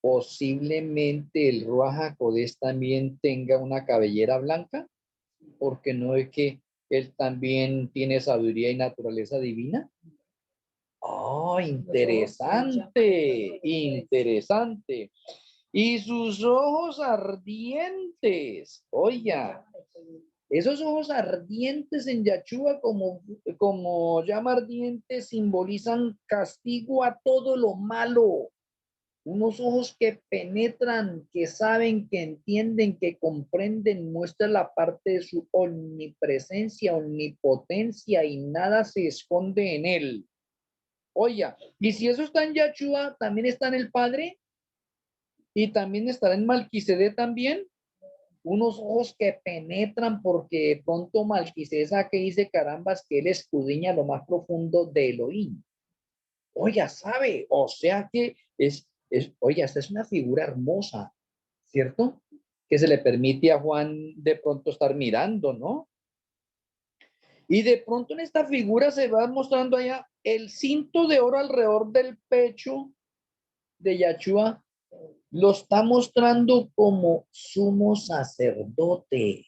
posiblemente el Ruach HaKodesh también tenga una cabellera blanca, porque no es que él también tiene sabiduría y naturaleza divina. Oh, interesante, interesante. Y sus ojos ardientes, oiga, esos ojos ardientes en Yahshua como llama ardiente simbolizan castigo a todo lo malo. Unos ojos que penetran, que saben, que entienden, que comprenden, muestra la parte de su omnipresencia, omnipotencia y nada se esconde en él. Oiga, y si eso está en Yahshua, también está en el Padre y también estará en Malquisedec también. Unos ojos que penetran porque de pronto Malquisedec que dice carambas que él escudriña lo más profundo de Elohim. Oiga, sabe, o sea que oiga, esta es una figura hermosa, ¿cierto? Que se le permite a Juan de pronto estar mirando, ¿no? Y de pronto en esta figura se va mostrando allá el cinto de oro alrededor del pecho de Yahshua, lo está mostrando como sumo sacerdote.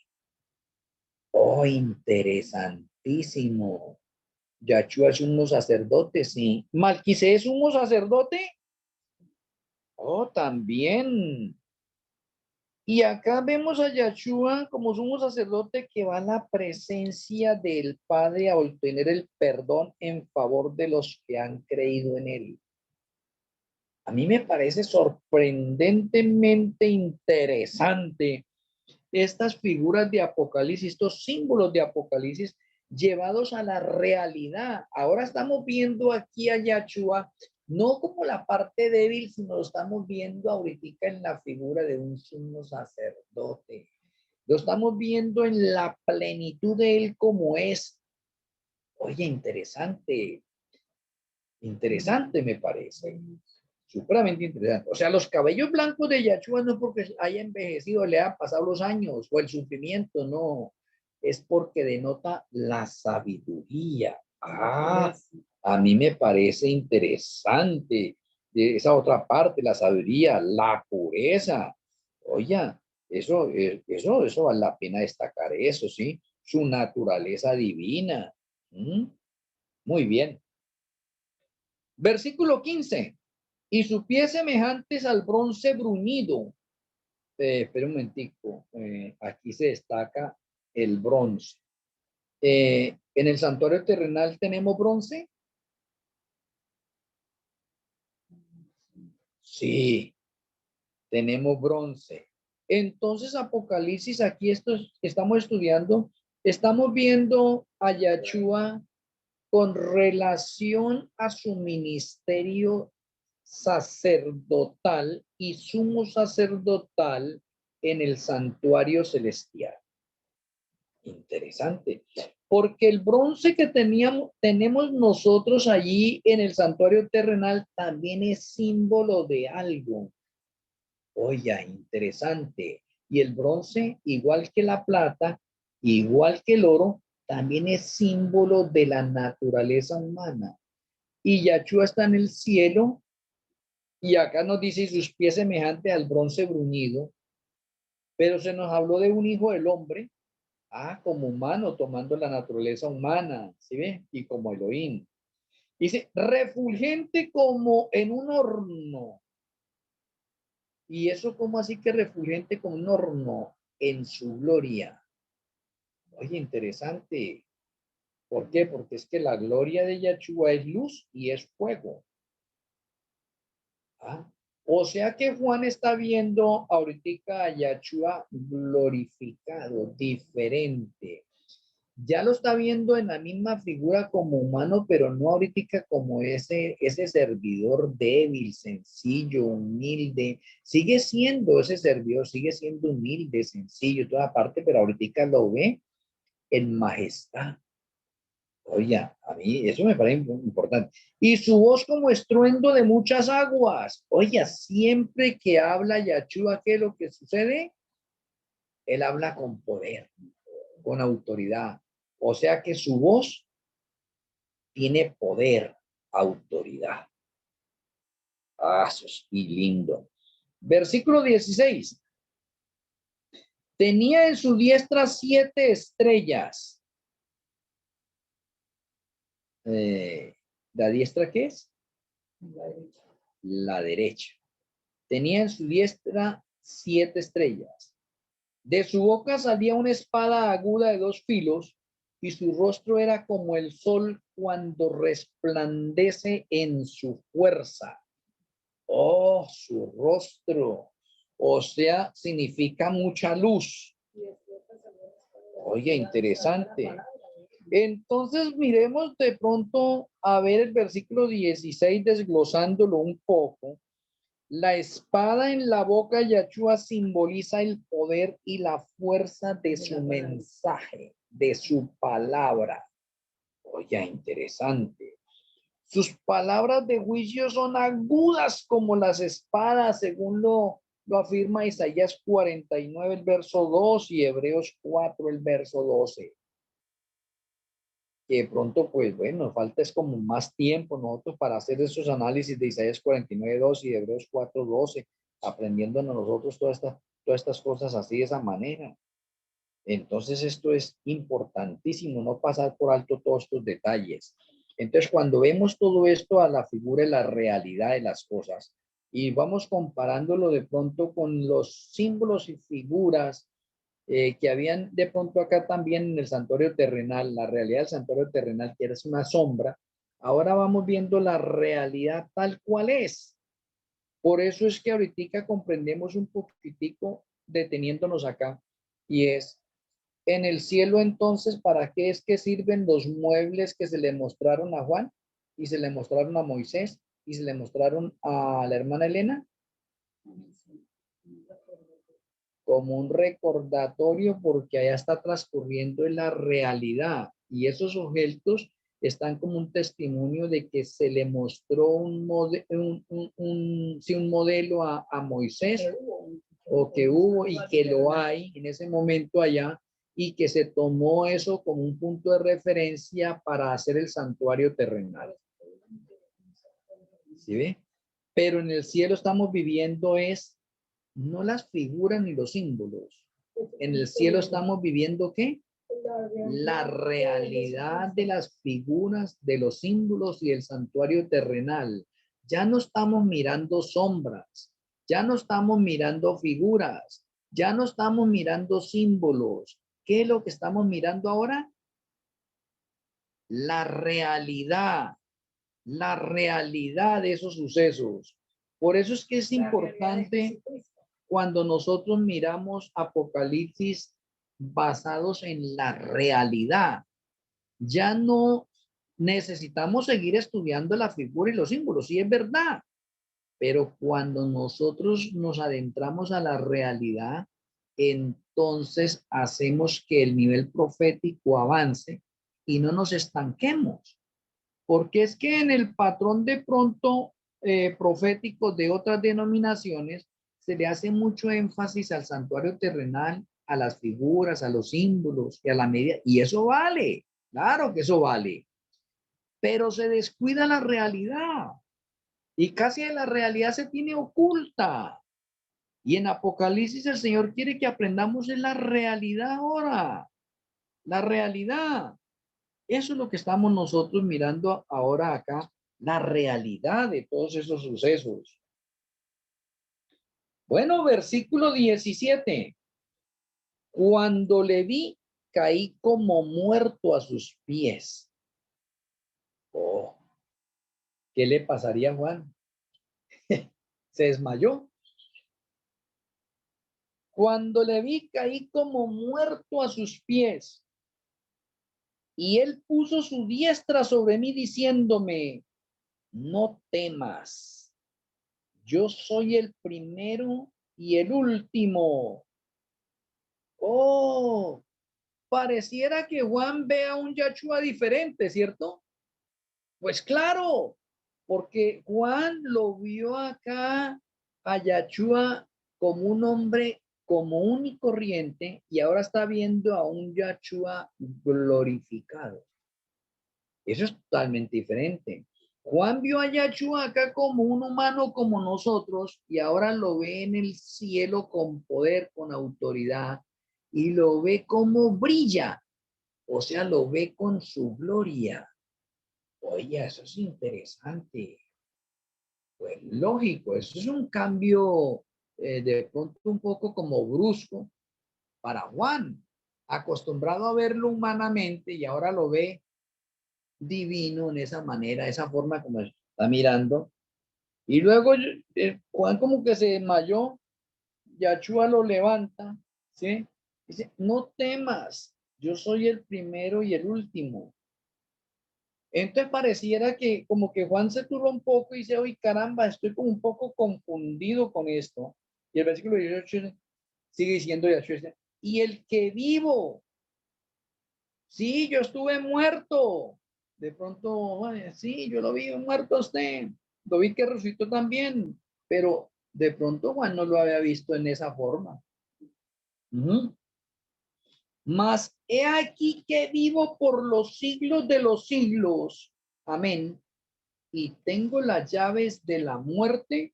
Oh, interesantísimo. Yahshua es un sacerdote, sí. Malquisedec es un sacerdote. Oh, también. Y acá vemos a Yahshua como sumo sacerdote que va a la presencia del Padre a obtener el perdón en favor de los que han creído en él. A mí me parece sorprendentemente interesante estas figuras de Apocalipsis, estos símbolos de Apocalipsis llevados a la realidad. Ahora estamos viendo aquí a Yahshua no como la parte débil, sino lo estamos viendo ahorita en la figura de un sumo sacerdote. Lo estamos viendo en la plenitud de él como es. Oye, interesante. Interesante me parece. Supremamente interesante. O sea, los cabellos blancos de Yahshua no es porque haya envejecido, le han pasado los años o el sufrimiento, no. Es porque denota la sabiduría. Ah, a mí me parece interesante esa otra parte, la sabiduría, la pureza. Oye, eso vale la pena destacar eso, ¿sí? Su naturaleza divina. Muy bien. Versículo 15. Y sus pies semejantes al bronce bruñido. Espera un momentico. Aquí se destaca el bronce. En el santuario terrenal tenemos bronce. Sí, tenemos bronce. Entonces, Apocalipsis, aquí estamos estudiando, estamos viendo a Yahshua con relación a su ministerio sacerdotal y sumo sacerdotal en el santuario celestial. Interesante, porque el bronce que tenemos nosotros allí en el santuario terrenal también es símbolo de algo. Oye, interesante. Y el bronce, igual que la plata, igual que el oro, también es símbolo de la naturaleza humana. Y Yahshua está en el cielo, y acá nos dice sus pies semejantes al bronce bruñido, pero se nos habló de un hijo del hombre, como humano, tomando la naturaleza humana, ¿sí ve? Y como Elohim. Dice, refulgente como en un horno. ¿Y eso cómo así que refulgente como un horno? En su gloria. Oye, interesante. ¿Por qué? Porque es que la gloria de Yahshua es luz y es fuego. O sea que Juan está viendo ahorita a Yahshua glorificado, diferente. Ya lo está viendo en la misma figura como humano, pero no ahorita como ese servidor débil, sencillo, humilde. Sigue siendo ese servidor, sigue siendo humilde, sencillo, toda parte, pero ahorita lo ve en majestad. Oye, a mí eso me parece importante. Y su voz como estruendo de muchas aguas. Oye, siempre que habla Yahshua, ¿qué es lo que sucede? Él habla con poder, con autoridad. O sea que su voz tiene poder, autoridad. Eso es lindo. Versículo 16. Tenía en su diestra 7 estrellas. ¿La diestra qué es? La derecha. Tenía en su diestra 7 estrellas. De su boca salía una espada aguda de 2 filos, y su rostro era como el sol cuando resplandece en su fuerza. Oh, su rostro. O sea, significa mucha luz. Oye, interesante. Entonces, miremos de pronto a ver el versículo 16, desglosándolo un poco. La espada en la boca de Yahshua simboliza el poder y la fuerza de su mensaje, de su palabra. Oye, interesante. Sus palabras de juicio son agudas como las espadas, según lo afirma Isaías 49, el verso 2, y Hebreos 4, el verso 12. Que de pronto, pues bueno, falta es como más tiempo nosotros para hacer esos análisis de Isaías 49, 2 y Hebreos 4, 12, aprendiéndonos nosotros todas estas cosas así de esa manera. Entonces esto es importantísimo, no pasar por alto todos estos detalles. Entonces cuando vemos todo esto a la figura de la realidad de las cosas, y vamos comparándolo de pronto con los símbolos y figuras que habían de pronto acá también en el santuario terrenal, la realidad del santuario terrenal, que era una sombra, ahora vamos viendo la realidad tal cual es. Por eso es que ahorita comprendemos un poquitico deteniéndonos acá, y es, en el cielo entonces, ¿para qué es que sirven los muebles que se le mostraron a Juan y se le mostraron a Moisés y se le mostraron a la hermana Elena? Como un recordatorio, porque allá está transcurriendo en la realidad y esos objetos están como un testimonio de que se le mostró un modelo a Moisés, o que hubo y que lo hay en ese momento allá, y que se tomó eso como un punto de referencia para hacer el santuario terrenal. ¿Sí ve? Pero en el cielo estamos viviendo es no las figuras ni los símbolos. En el cielo estamos viviendo ¿qué? La realidad de las figuras, de los símbolos y el santuario terrenal. Ya no estamos mirando sombras, ya no estamos mirando figuras, ya no estamos mirando símbolos. ¿Qué es lo que estamos mirando ahora? La realidad de esos sucesos. Por eso es que es importante cuando nosotros miramos Apocalipsis basados en la realidad. Ya no necesitamos seguir estudiando la figura y los símbolos, sí es verdad, pero cuando nosotros nos adentramos a la realidad, entonces hacemos que el nivel profético avance y no nos estanquemos. Porque es que en el patrón de pronto profético de otras denominaciones se le hace mucho énfasis al santuario terrenal, a las figuras, a los símbolos y a la media, y eso vale, claro que eso vale, pero se descuida la realidad y casi de la realidad se tiene oculta. Y en Apocalipsis el Señor quiere que aprendamos en la realidad ahora, la realidad. Eso es lo que estamos nosotros mirando ahora acá, la realidad de todos esos sucesos. Bueno, versículo 17. Cuando le vi, caí como muerto a sus pies. Oh, ¿qué le pasaría a Juan? Se desmayó. Cuando le vi, caí como muerto a sus pies. Y él puso su diestra sobre mí diciéndome, no temas. Yo soy el primero y el último. Oh, pareciera que Juan ve a un Yahshua diferente, ¿cierto? Pues claro, porque Juan lo vio acá a Yahshua como un hombre común y corriente, y ahora está viendo a un Yahshua glorificado. Eso es totalmente diferente. Juan vio a Yahshua acá como un humano como nosotros, y ahora lo ve en el cielo con poder, con autoridad, y lo ve como brilla, o sea, lo ve con su gloria. Oye, eso es interesante. Pues lógico, eso es un cambio de pronto un poco como brusco para Juan, acostumbrado a verlo humanamente y ahora lo ve divino en esa manera, esa forma como está mirando. Y luego Juan como que se desmayó, Yahshua lo levanta, ¿sí? Dice, no temas, yo soy el primero y el último. Entonces pareciera que como que Juan se turba un poco y dice, oye, caramba, estoy como un poco confundido con esto. Y el versículo 18 sigue diciendo Yahshua, y el que vivo, sí, yo estuve muerto. De pronto, sí, yo lo vi muerto a usted. Lo vi que resucitó también. Pero de pronto Juan no lo había visto en esa forma. Mas he aquí que vivo por los siglos de los siglos. Amén. Y tengo las llaves de la muerte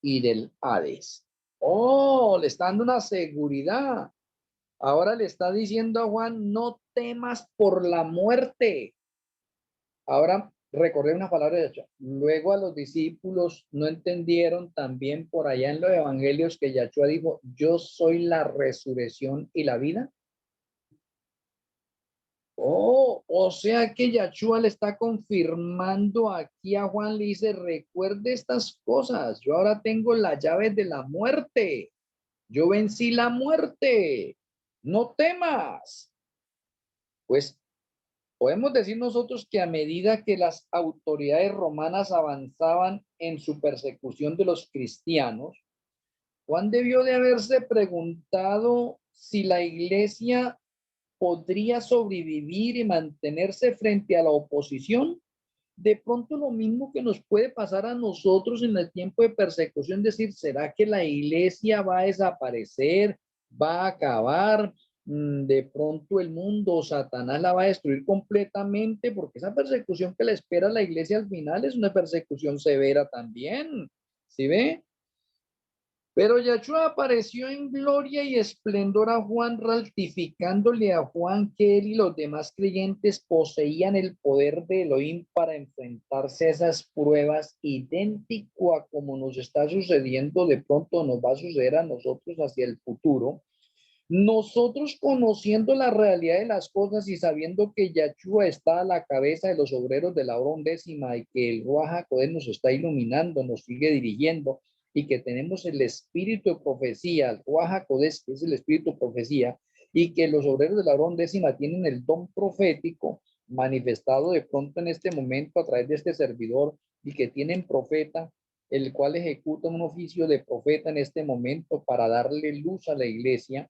y del Hades. Oh, le está dando una seguridad. Ahora le está diciendo a Juan, no temas por la muerte. Ahora Recordé una palabra de Yahshua. Luego a los discípulos no entendieron también por allá en los evangelios que Yahshua dijo, yo soy la resurrección y la vida. Oh, o sea que Yahshua le está confirmando aquí a Juan, le dice, recuerde estas cosas, yo ahora tengo las llaves de la muerte, yo vencí la muerte, no temas. Pues podemos decir nosotros que a medida que las autoridades romanas avanzaban en su persecución de los cristianos, Juan debió de haberse preguntado si la iglesia podría sobrevivir y mantenerse frente a la oposición. De pronto lo mismo que nos puede pasar a nosotros en el tiempo de persecución, decir, ¿será que la iglesia va a desaparecer, va a acabar? De pronto el mundo, Satanás la va a destruir completamente, porque esa persecución que le espera a la iglesia al final es una persecución severa también, ¿sí ve? Pero Yahshua apareció en gloria y esplendor a Juan, ratificándole a Juan que él y los demás creyentes poseían el poder de Elohim para enfrentarse a esas pruebas, idéntico a como nos está sucediendo, de pronto nos va a suceder a nosotros hacia el futuro. Nosotros conociendo la realidad de las cosas y sabiendo que Yahshua está a la cabeza de los obreros de la hora undécima y que el Ruach HaKodesh nos está iluminando, nos sigue dirigiendo y que tenemos el espíritu de profecía, el Ruach HaKodesh, que es el espíritu de profecía, y que los obreros de la hora undécima tienen el don profético manifestado de pronto en este momento a través de este servidor y que tienen profeta, el cual ejecuta un oficio de profeta en este momento para darle luz a la iglesia.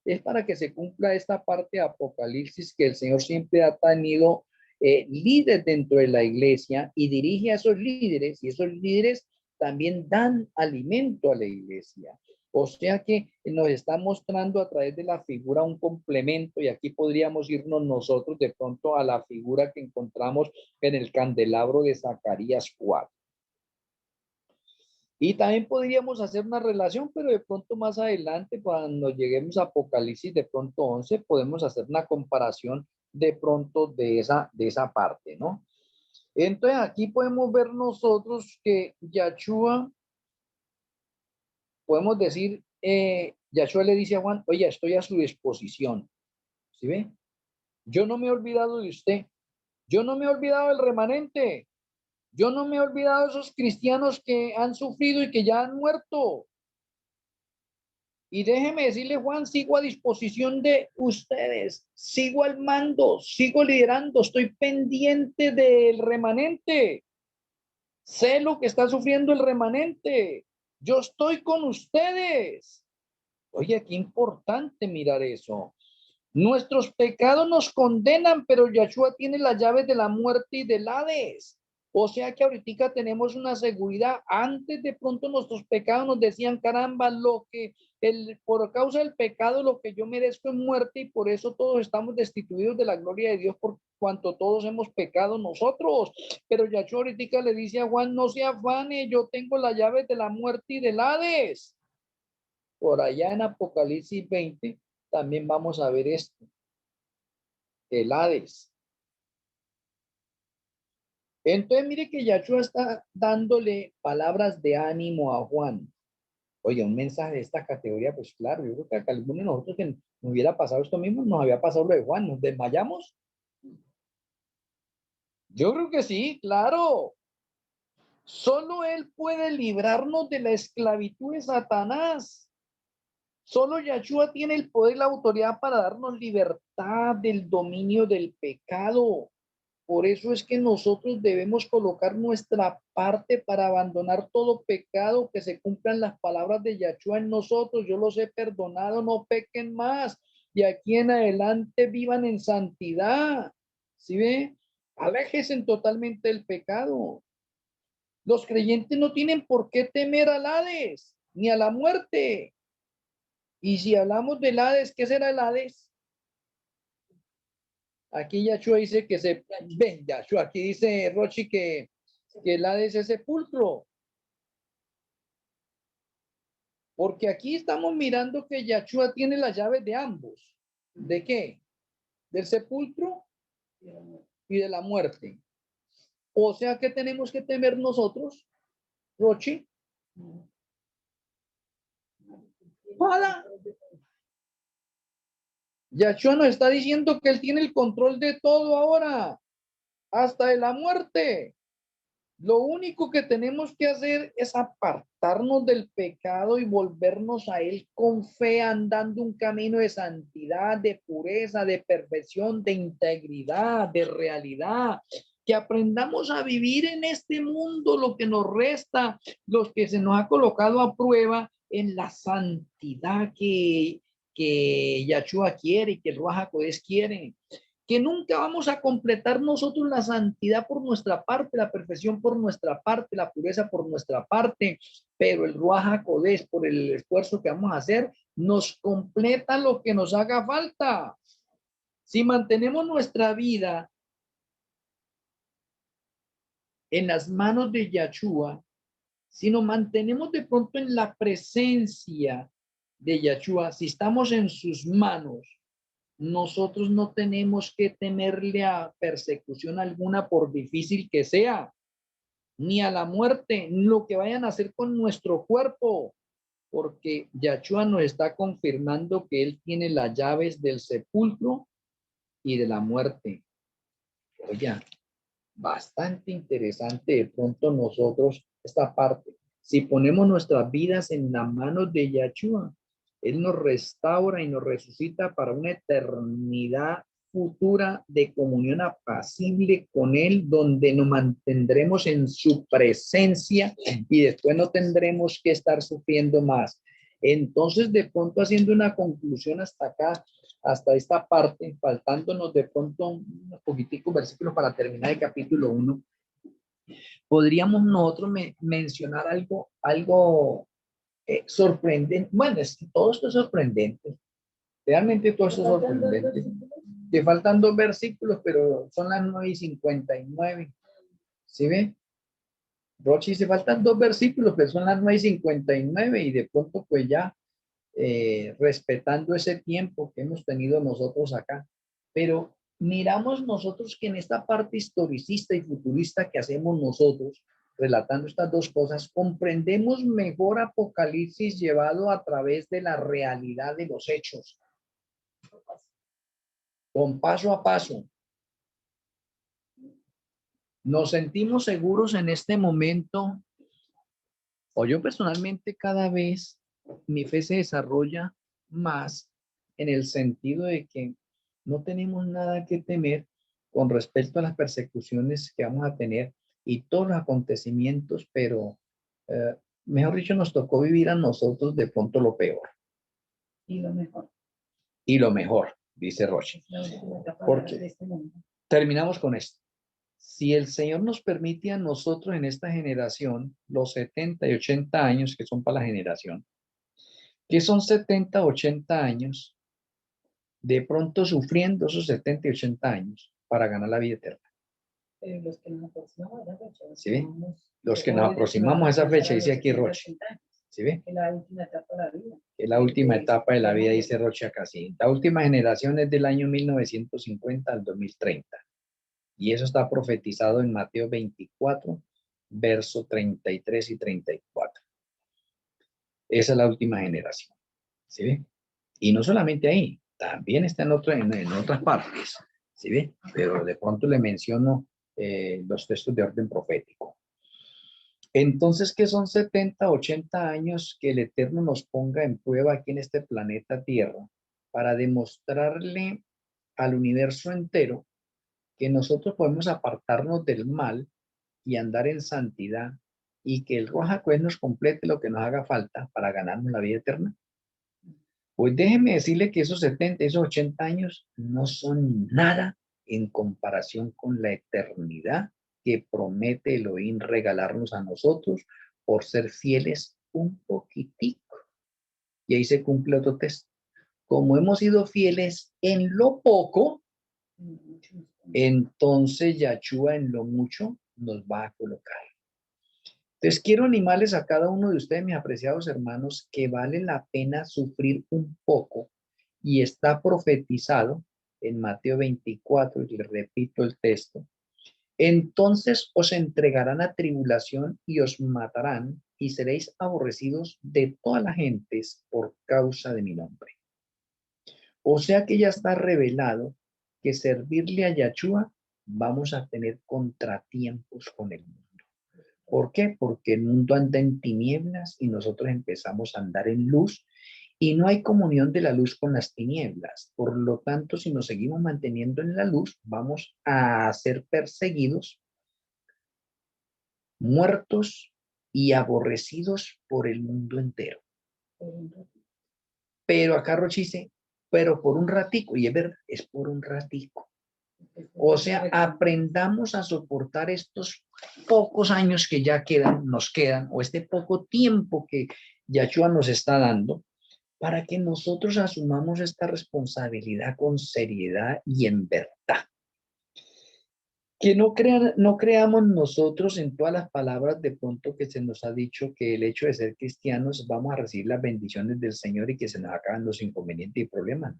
Es para que se cumpla esta parte de Apocalipsis que el Señor siempre ha tenido líderes dentro de la iglesia y dirige a esos líderes, y esos líderes también dan alimento a la iglesia. O sea que nos está mostrando a través de la figura un complemento, y aquí podríamos irnos nosotros de pronto a la figura que encontramos en el candelabro de Zacarías 4. Y también podríamos hacer una relación, pero de pronto más adelante, cuando lleguemos a Apocalipsis, de pronto 11, podemos hacer una comparación de pronto de esa parte, ¿no? Entonces aquí podemos ver nosotros que Yahshua, podemos decir, Yahshua le dice a Juan, oye, estoy a su disposición. ¿Sí ve? Yo no me he olvidado de usted. Yo no me he olvidado del remanente. Yo no me he olvidado de esos cristianos que han sufrido y que ya han muerto. Y déjeme decirle, Juan, sigo a disposición de ustedes, sigo al mando, sigo liderando, estoy pendiente del remanente. Sé lo que está sufriendo el remanente. Yo estoy con ustedes. Oye, qué importante mirar eso. Nuestros pecados nos condenan, pero Yahshua tiene las llaves de la muerte y del Hades. O sea que ahorita tenemos una seguridad. Antes de pronto nuestros pecados nos decían, caramba, por causa del pecado lo que yo merezco es muerte, y por eso todos estamos destituidos de la gloria de Dios por cuanto todos hemos pecado nosotros. Pero Yahshua ahorita le dice a Juan, no se afane, yo tengo las llaves de la muerte y del Hades. Por allá en Apocalipsis 20 también vamos a ver esto, el Hades. Entonces mire que Yahshua está dándole palabras de ánimo a Juan. Oye, un mensaje de esta categoría, pues claro, yo creo que a alguno de nosotros que nos hubiera pasado esto mismo, nos había pasado lo de Juan, ¿nos desmayamos? Yo creo que sí, claro. Solo él puede librarnos de la esclavitud de Satanás. Solo Yahshua tiene el poder y la autoridad para darnos libertad del dominio del pecado. Por eso es que nosotros debemos colocar nuestra parte para abandonar todo pecado, que se cumplan las palabras de Yahshua en nosotros. Yo los he perdonado, no pequen más. Y aquí en adelante vivan en santidad. ¿Sí ve? Aléjense totalmente del pecado. Los creyentes no tienen por qué temer al Hades ni a la muerte. Y si hablamos del Hades, ¿qué será el Hades? Aquí Yahshua dice que ven, Yahshua, aquí dice Rochi que el Hades es sepulcro. Porque aquí estamos mirando que Yahshua tiene las llaves de ambos. ¿De qué? Del sepulcro y de la muerte. O sea, ¿qué tenemos que temer nosotros, Rochi? Nada. Yahshua nos está diciendo que él tiene el control de todo ahora, hasta de la muerte. Lo único que tenemos que hacer es apartarnos del pecado y volvernos a él con fe, andando un camino de santidad, de pureza, de perfección, de integridad, de realidad. Que aprendamos a vivir en este mundo lo que nos resta, los que se nos ha colocado a prueba en la santidad que Yahshua quiere y que el Ruach HaKodesh quiere. Que nunca vamos a completar nosotros la santidad por nuestra parte, la perfección por nuestra parte, la pureza por nuestra parte, pero el Ruach HaKodesh, por el esfuerzo que vamos a hacer, nos completa lo que nos haga falta. Si mantenemos nuestra vida en las manos de Yahshua, si nos mantenemos de pronto en la presencia de Yahshua, si estamos en sus manos, nosotros no tenemos que temerle a persecución alguna por difícil que sea, ni a la muerte, ni lo que vayan a hacer con nuestro cuerpo, porque Yahshua nos está confirmando que él tiene las llaves del sepulcro y de la muerte. Oye, bastante interesante de pronto nosotros esta parte. Si ponemos nuestras vidas en las manos de Yahshua, él nos restaura y nos resucita para una eternidad futura de comunión apacible con él, donde nos mantendremos en su presencia y después no tendremos que estar sufriendo más. Entonces, de pronto, haciendo una conclusión hasta acá, hasta esta parte, faltándonos de pronto unos poquiticos versículos para terminar el capítulo 1, podríamos nosotros mencionar algo sorprendente. Bueno, es que todo esto es sorprendente. Realmente todo esto es sorprendente. Te faltan 2 versículos, pero son las 9:59. ¿Sí ve? Rochi, se faltan 2 versículos, pero son las 9:59 y de pronto pues ya respetando ese tiempo que hemos tenido nosotros acá. Pero miramos nosotros que en esta parte historicista y futurista que hacemos nosotros, relatando estas 2 cosas, comprendemos mejor Apocalipsis llevado a través de la realidad de los hechos. Con paso a paso. Nos sentimos seguros en este momento, o yo personalmente cada vez mi fe se desarrolla más en el sentido de que no tenemos nada que temer con respecto a las persecuciones que vamos a tener y todos los acontecimientos, pero mejor dicho, nos tocó vivir a nosotros de pronto lo peor. Y lo mejor. Y lo mejor, dice Roche. Porque terminamos con esto. Si el Señor nos permite a nosotros en esta generación, los 70 y 80 años que son para la generación, que son 70, 80 años, de pronto sufriendo esos 70 y 80 años para ganar la vida eterna. Pero los que nos aproximamos a esa fecha. ¿Sí? Los que nos aproximamos a esa fecha, dice aquí Roche. ¿Sí ve? Es la última etapa de la vida. Es la última etapa de la vida, dice Roche acá. Sí. La última generación es del año 1950 al 2030. Y eso está profetizado en Mateo 24, verso 33 y 34. Esa es la última generación. ¿Sí ve? Y no solamente ahí, también está en otras partes. ¿Sí ve? Pero de pronto le menciono los textos de orden profético. Entonces, ¿qué son 70, 80 años que el Eterno nos ponga en prueba aquí en este planeta Tierra para demostrarle al universo entero que nosotros podemos apartarnos del mal y andar en santidad y que el Ruach HaKodesh nos complete lo que nos haga falta para ganarnos la vida eterna? Pues déjeme decirle que esos 70, esos 80 años no son nada en comparación con la eternidad que promete Elohim regalarnos a nosotros por ser fieles un poquitico. Y ahí se cumple otro texto. Como hemos sido fieles en lo poco, entonces Yahshua en lo mucho nos va a colocar. Entonces quiero animarles a cada uno de ustedes, mis apreciados hermanos, que vale la pena sufrir un poco y está profetizado en Mateo 24, y les repito el texto, Entonces os entregarán a tribulación y os matarán, y seréis aborrecidos de todas las gentes por causa de mi nombre. O sea que ya está revelado que servirle a Yahshua vamos a tener contratiempos con el mundo. ¿Por qué? Porque el mundo anda en tinieblas y nosotros empezamos a andar en luz y no hay comunión de la luz con las tinieblas. Por lo tanto, si nos seguimos manteniendo en la luz, vamos a ser perseguidos, muertos y aborrecidos por el mundo entero. Pero acá Rochi dice, pero por un ratico, y es verdad, es por un ratico. O sea, aprendamos a soportar estos pocos años que ya nos quedan, o este poco tiempo que Yahshua nos está dando, para que nosotros asumamos esta responsabilidad con seriedad y en verdad. Que no creamos nosotros en todas las palabras de pronto que se nos ha dicho que el hecho de ser cristianos vamos a recibir las bendiciones del Señor y que se nos acaban los inconvenientes y problemas.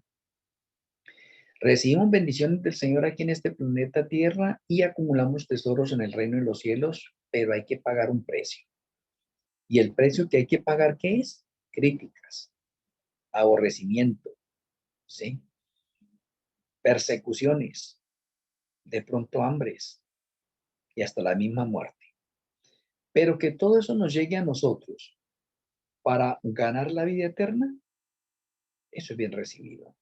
Recibimos bendiciones del Señor aquí en este planeta Tierra y acumulamos tesoros en el reino de los cielos, pero hay que pagar un precio. ¿Y el precio que hay que pagar qué es? Críticas, aborrecimiento, ¿sí? Persecuciones, de pronto hambres y hasta la misma muerte. Pero que todo eso nos llegue a nosotros para ganar la vida eterna, eso es bien recibido.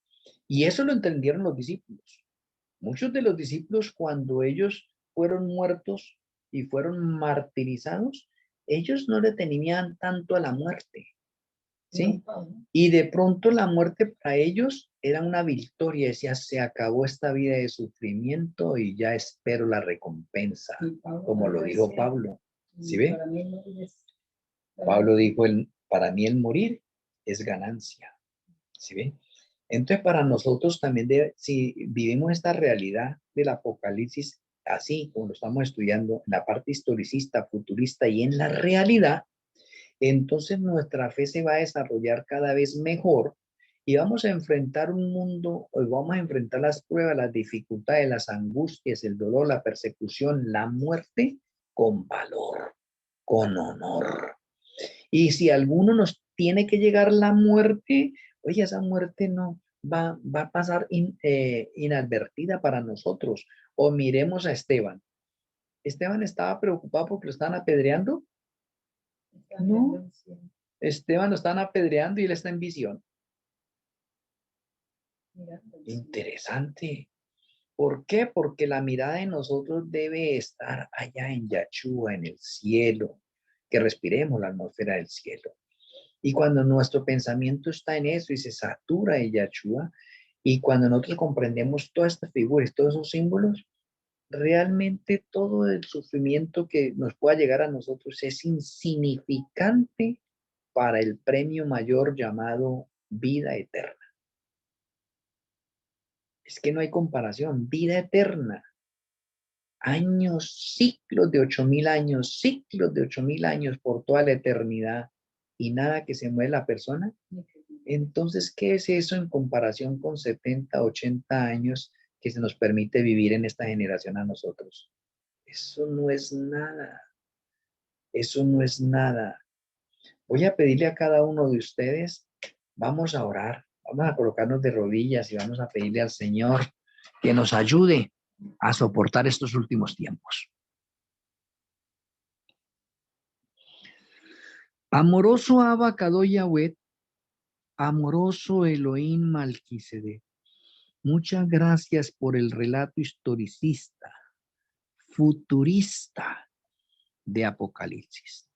Y eso lo entendieron los discípulos. Muchos de los discípulos, cuando ellos fueron muertos y fueron martirizados, ellos no le temían tanto a la muerte, ¿sí? Y de pronto la muerte para ellos era una victoria. Decía, se acabó esta vida de sufrimiento y ya espero la recompensa, como lo dijo Pablo. ¿Sí ve? Pablo dijo, para mí el morir es ganancia. ¿Sí ve? Entonces, para nosotros también, si vivimos esta realidad del Apocalipsis, así como lo estamos estudiando, en la parte historicista, futurista y en la realidad, entonces nuestra fe se va a desarrollar cada vez mejor y vamos a enfrentar un mundo, hoy vamos a enfrentar las pruebas, las dificultades, las angustias, el dolor, la persecución, la muerte, con valor, con honor. Y si alguno nos tiene que llegar la muerte, oye, esa muerte no va a pasar inadvertida para nosotros. O miremos a Esteban. Esteban estaba preocupado porque lo estaban apedreando. No, Esteban lo están apedreando y él está en visión. Interesante. ¿Por qué? Porque la mirada de nosotros debe estar allá en Yahshua, en el cielo, que respiremos la atmósfera del cielo. Y cuando nuestro pensamiento está en eso y se satura de Yahshua, y cuando nosotros comprendemos todas estas figuras, todos esos símbolos, realmente todo el sufrimiento que nos pueda llegar a nosotros es insignificante para el premio mayor llamado vida eterna. Es que no hay comparación, vida eterna. Años, ciclos de 8,000 años, ciclos de 8,000 años por toda la eternidad y nada que se mueve la persona. Entonces, ¿qué es eso en comparación con 70, 80 años que se nos permite vivir en esta generación a nosotros? Eso no es nada. Eso no es nada. Voy a pedirle a cada uno de ustedes, vamos a orar, vamos a colocarnos de rodillas y vamos a pedirle al Señor que nos ayude a soportar estos últimos tiempos. Amoroso Abba Kadosh Yahweh, amoroso Elohim Malquisedec, muchas gracias por el relato historicista, futurista de Apocalipsis.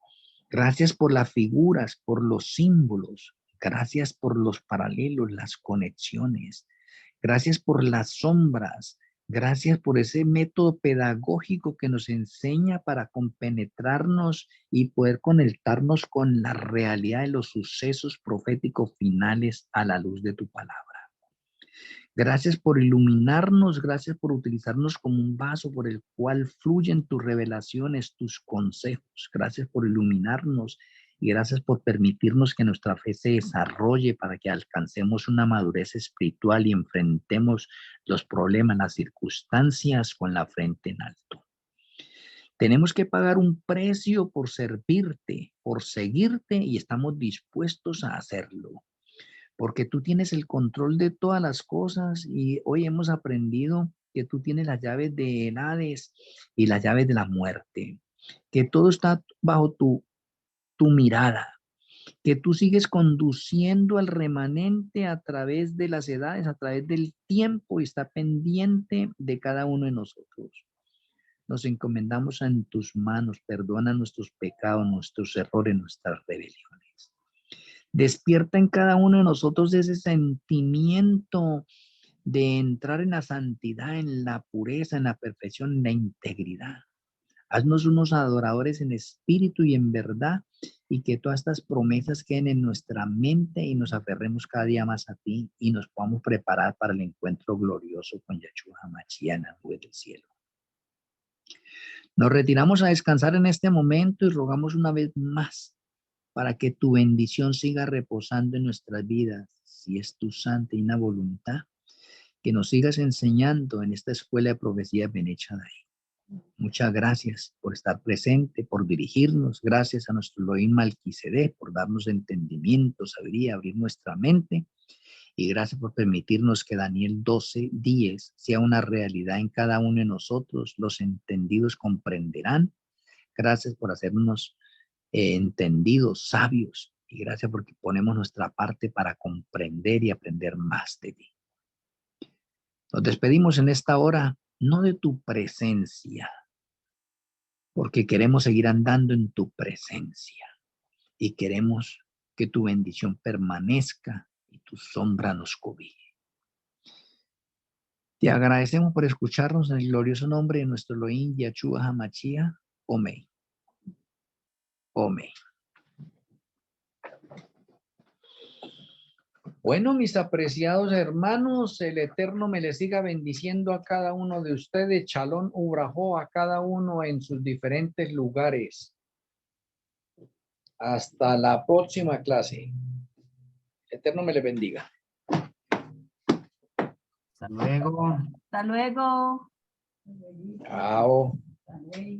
Gracias por las figuras, por los símbolos. Gracias por los paralelos, las conexiones. Gracias por las sombras. Gracias por ese método pedagógico que nos enseña para compenetrarnos y poder conectarnos con la realidad de los sucesos proféticos finales a la luz de tu palabra. Gracias por iluminarnos, gracias por utilizarnos como un vaso por el cual fluyen tus revelaciones, tus consejos. Gracias por iluminarnos y gracias por permitirnos que nuestra fe se desarrolle para que alcancemos una madurez espiritual y enfrentemos los problemas, las circunstancias con la frente en alto. Tenemos que pagar un precio por servirte, por seguirte y estamos dispuestos a hacerlo. Porque tú tienes el control de todas las cosas y hoy hemos aprendido que tú tienes las llaves del Hades y las llaves de la muerte. Que todo está bajo tu mirada. Que tú sigues conduciendo al remanente a través de las edades, a través del tiempo y está pendiente de cada uno de nosotros. Nos encomendamos en tus manos, perdona nuestros pecados, nuestros errores, nuestras rebeliones. Despierta en cada uno de nosotros ese sentimiento de entrar en la santidad, en la pureza, en la perfección, en la integridad. Haznos unos adoradores en espíritu y en verdad y que todas estas promesas queden en nuestra mente y nos aferremos cada día más a ti y nos podamos preparar para el encuentro glorioso con Yeshua HaMashiach en la nube del cielo. Nos retiramos a descansar en este momento y rogamos una vez más para que tu bendición siga reposando en nuestras vidas, si es tu santa y una voluntad, que nos sigas enseñando en esta escuela de profecía Bene Shaddai. Muchas gracias por estar presente, por dirigirnos. Gracias a nuestro Elohim Malquisedec por darnos entendimiento, sabiduría, abrir nuestra mente. Y gracias por permitirnos que Daniel 12:10 sea una realidad en cada uno de nosotros. Los entendidos comprenderán. Gracias por hacernos entendidos, sabios. Y gracias porque ponemos nuestra parte para comprender y aprender más de ti. Nos despedimos en esta hora, no de tu presencia, porque queremos seguir andando en tu presencia y queremos que tu bendición permanezca y tu sombra nos cobije. Te agradecemos por escucharnos en el glorioso nombre de nuestro Elohim Yeshua HaMashiach. Amén. Amén. Bueno, mis apreciados hermanos, el Eterno me les siga bendiciendo a cada uno de ustedes. Shalom Ubrajó a cada uno en sus diferentes lugares. Hasta la próxima clase. El Eterno me les bendiga. Hasta luego. Hasta luego. Chao. Tal vez.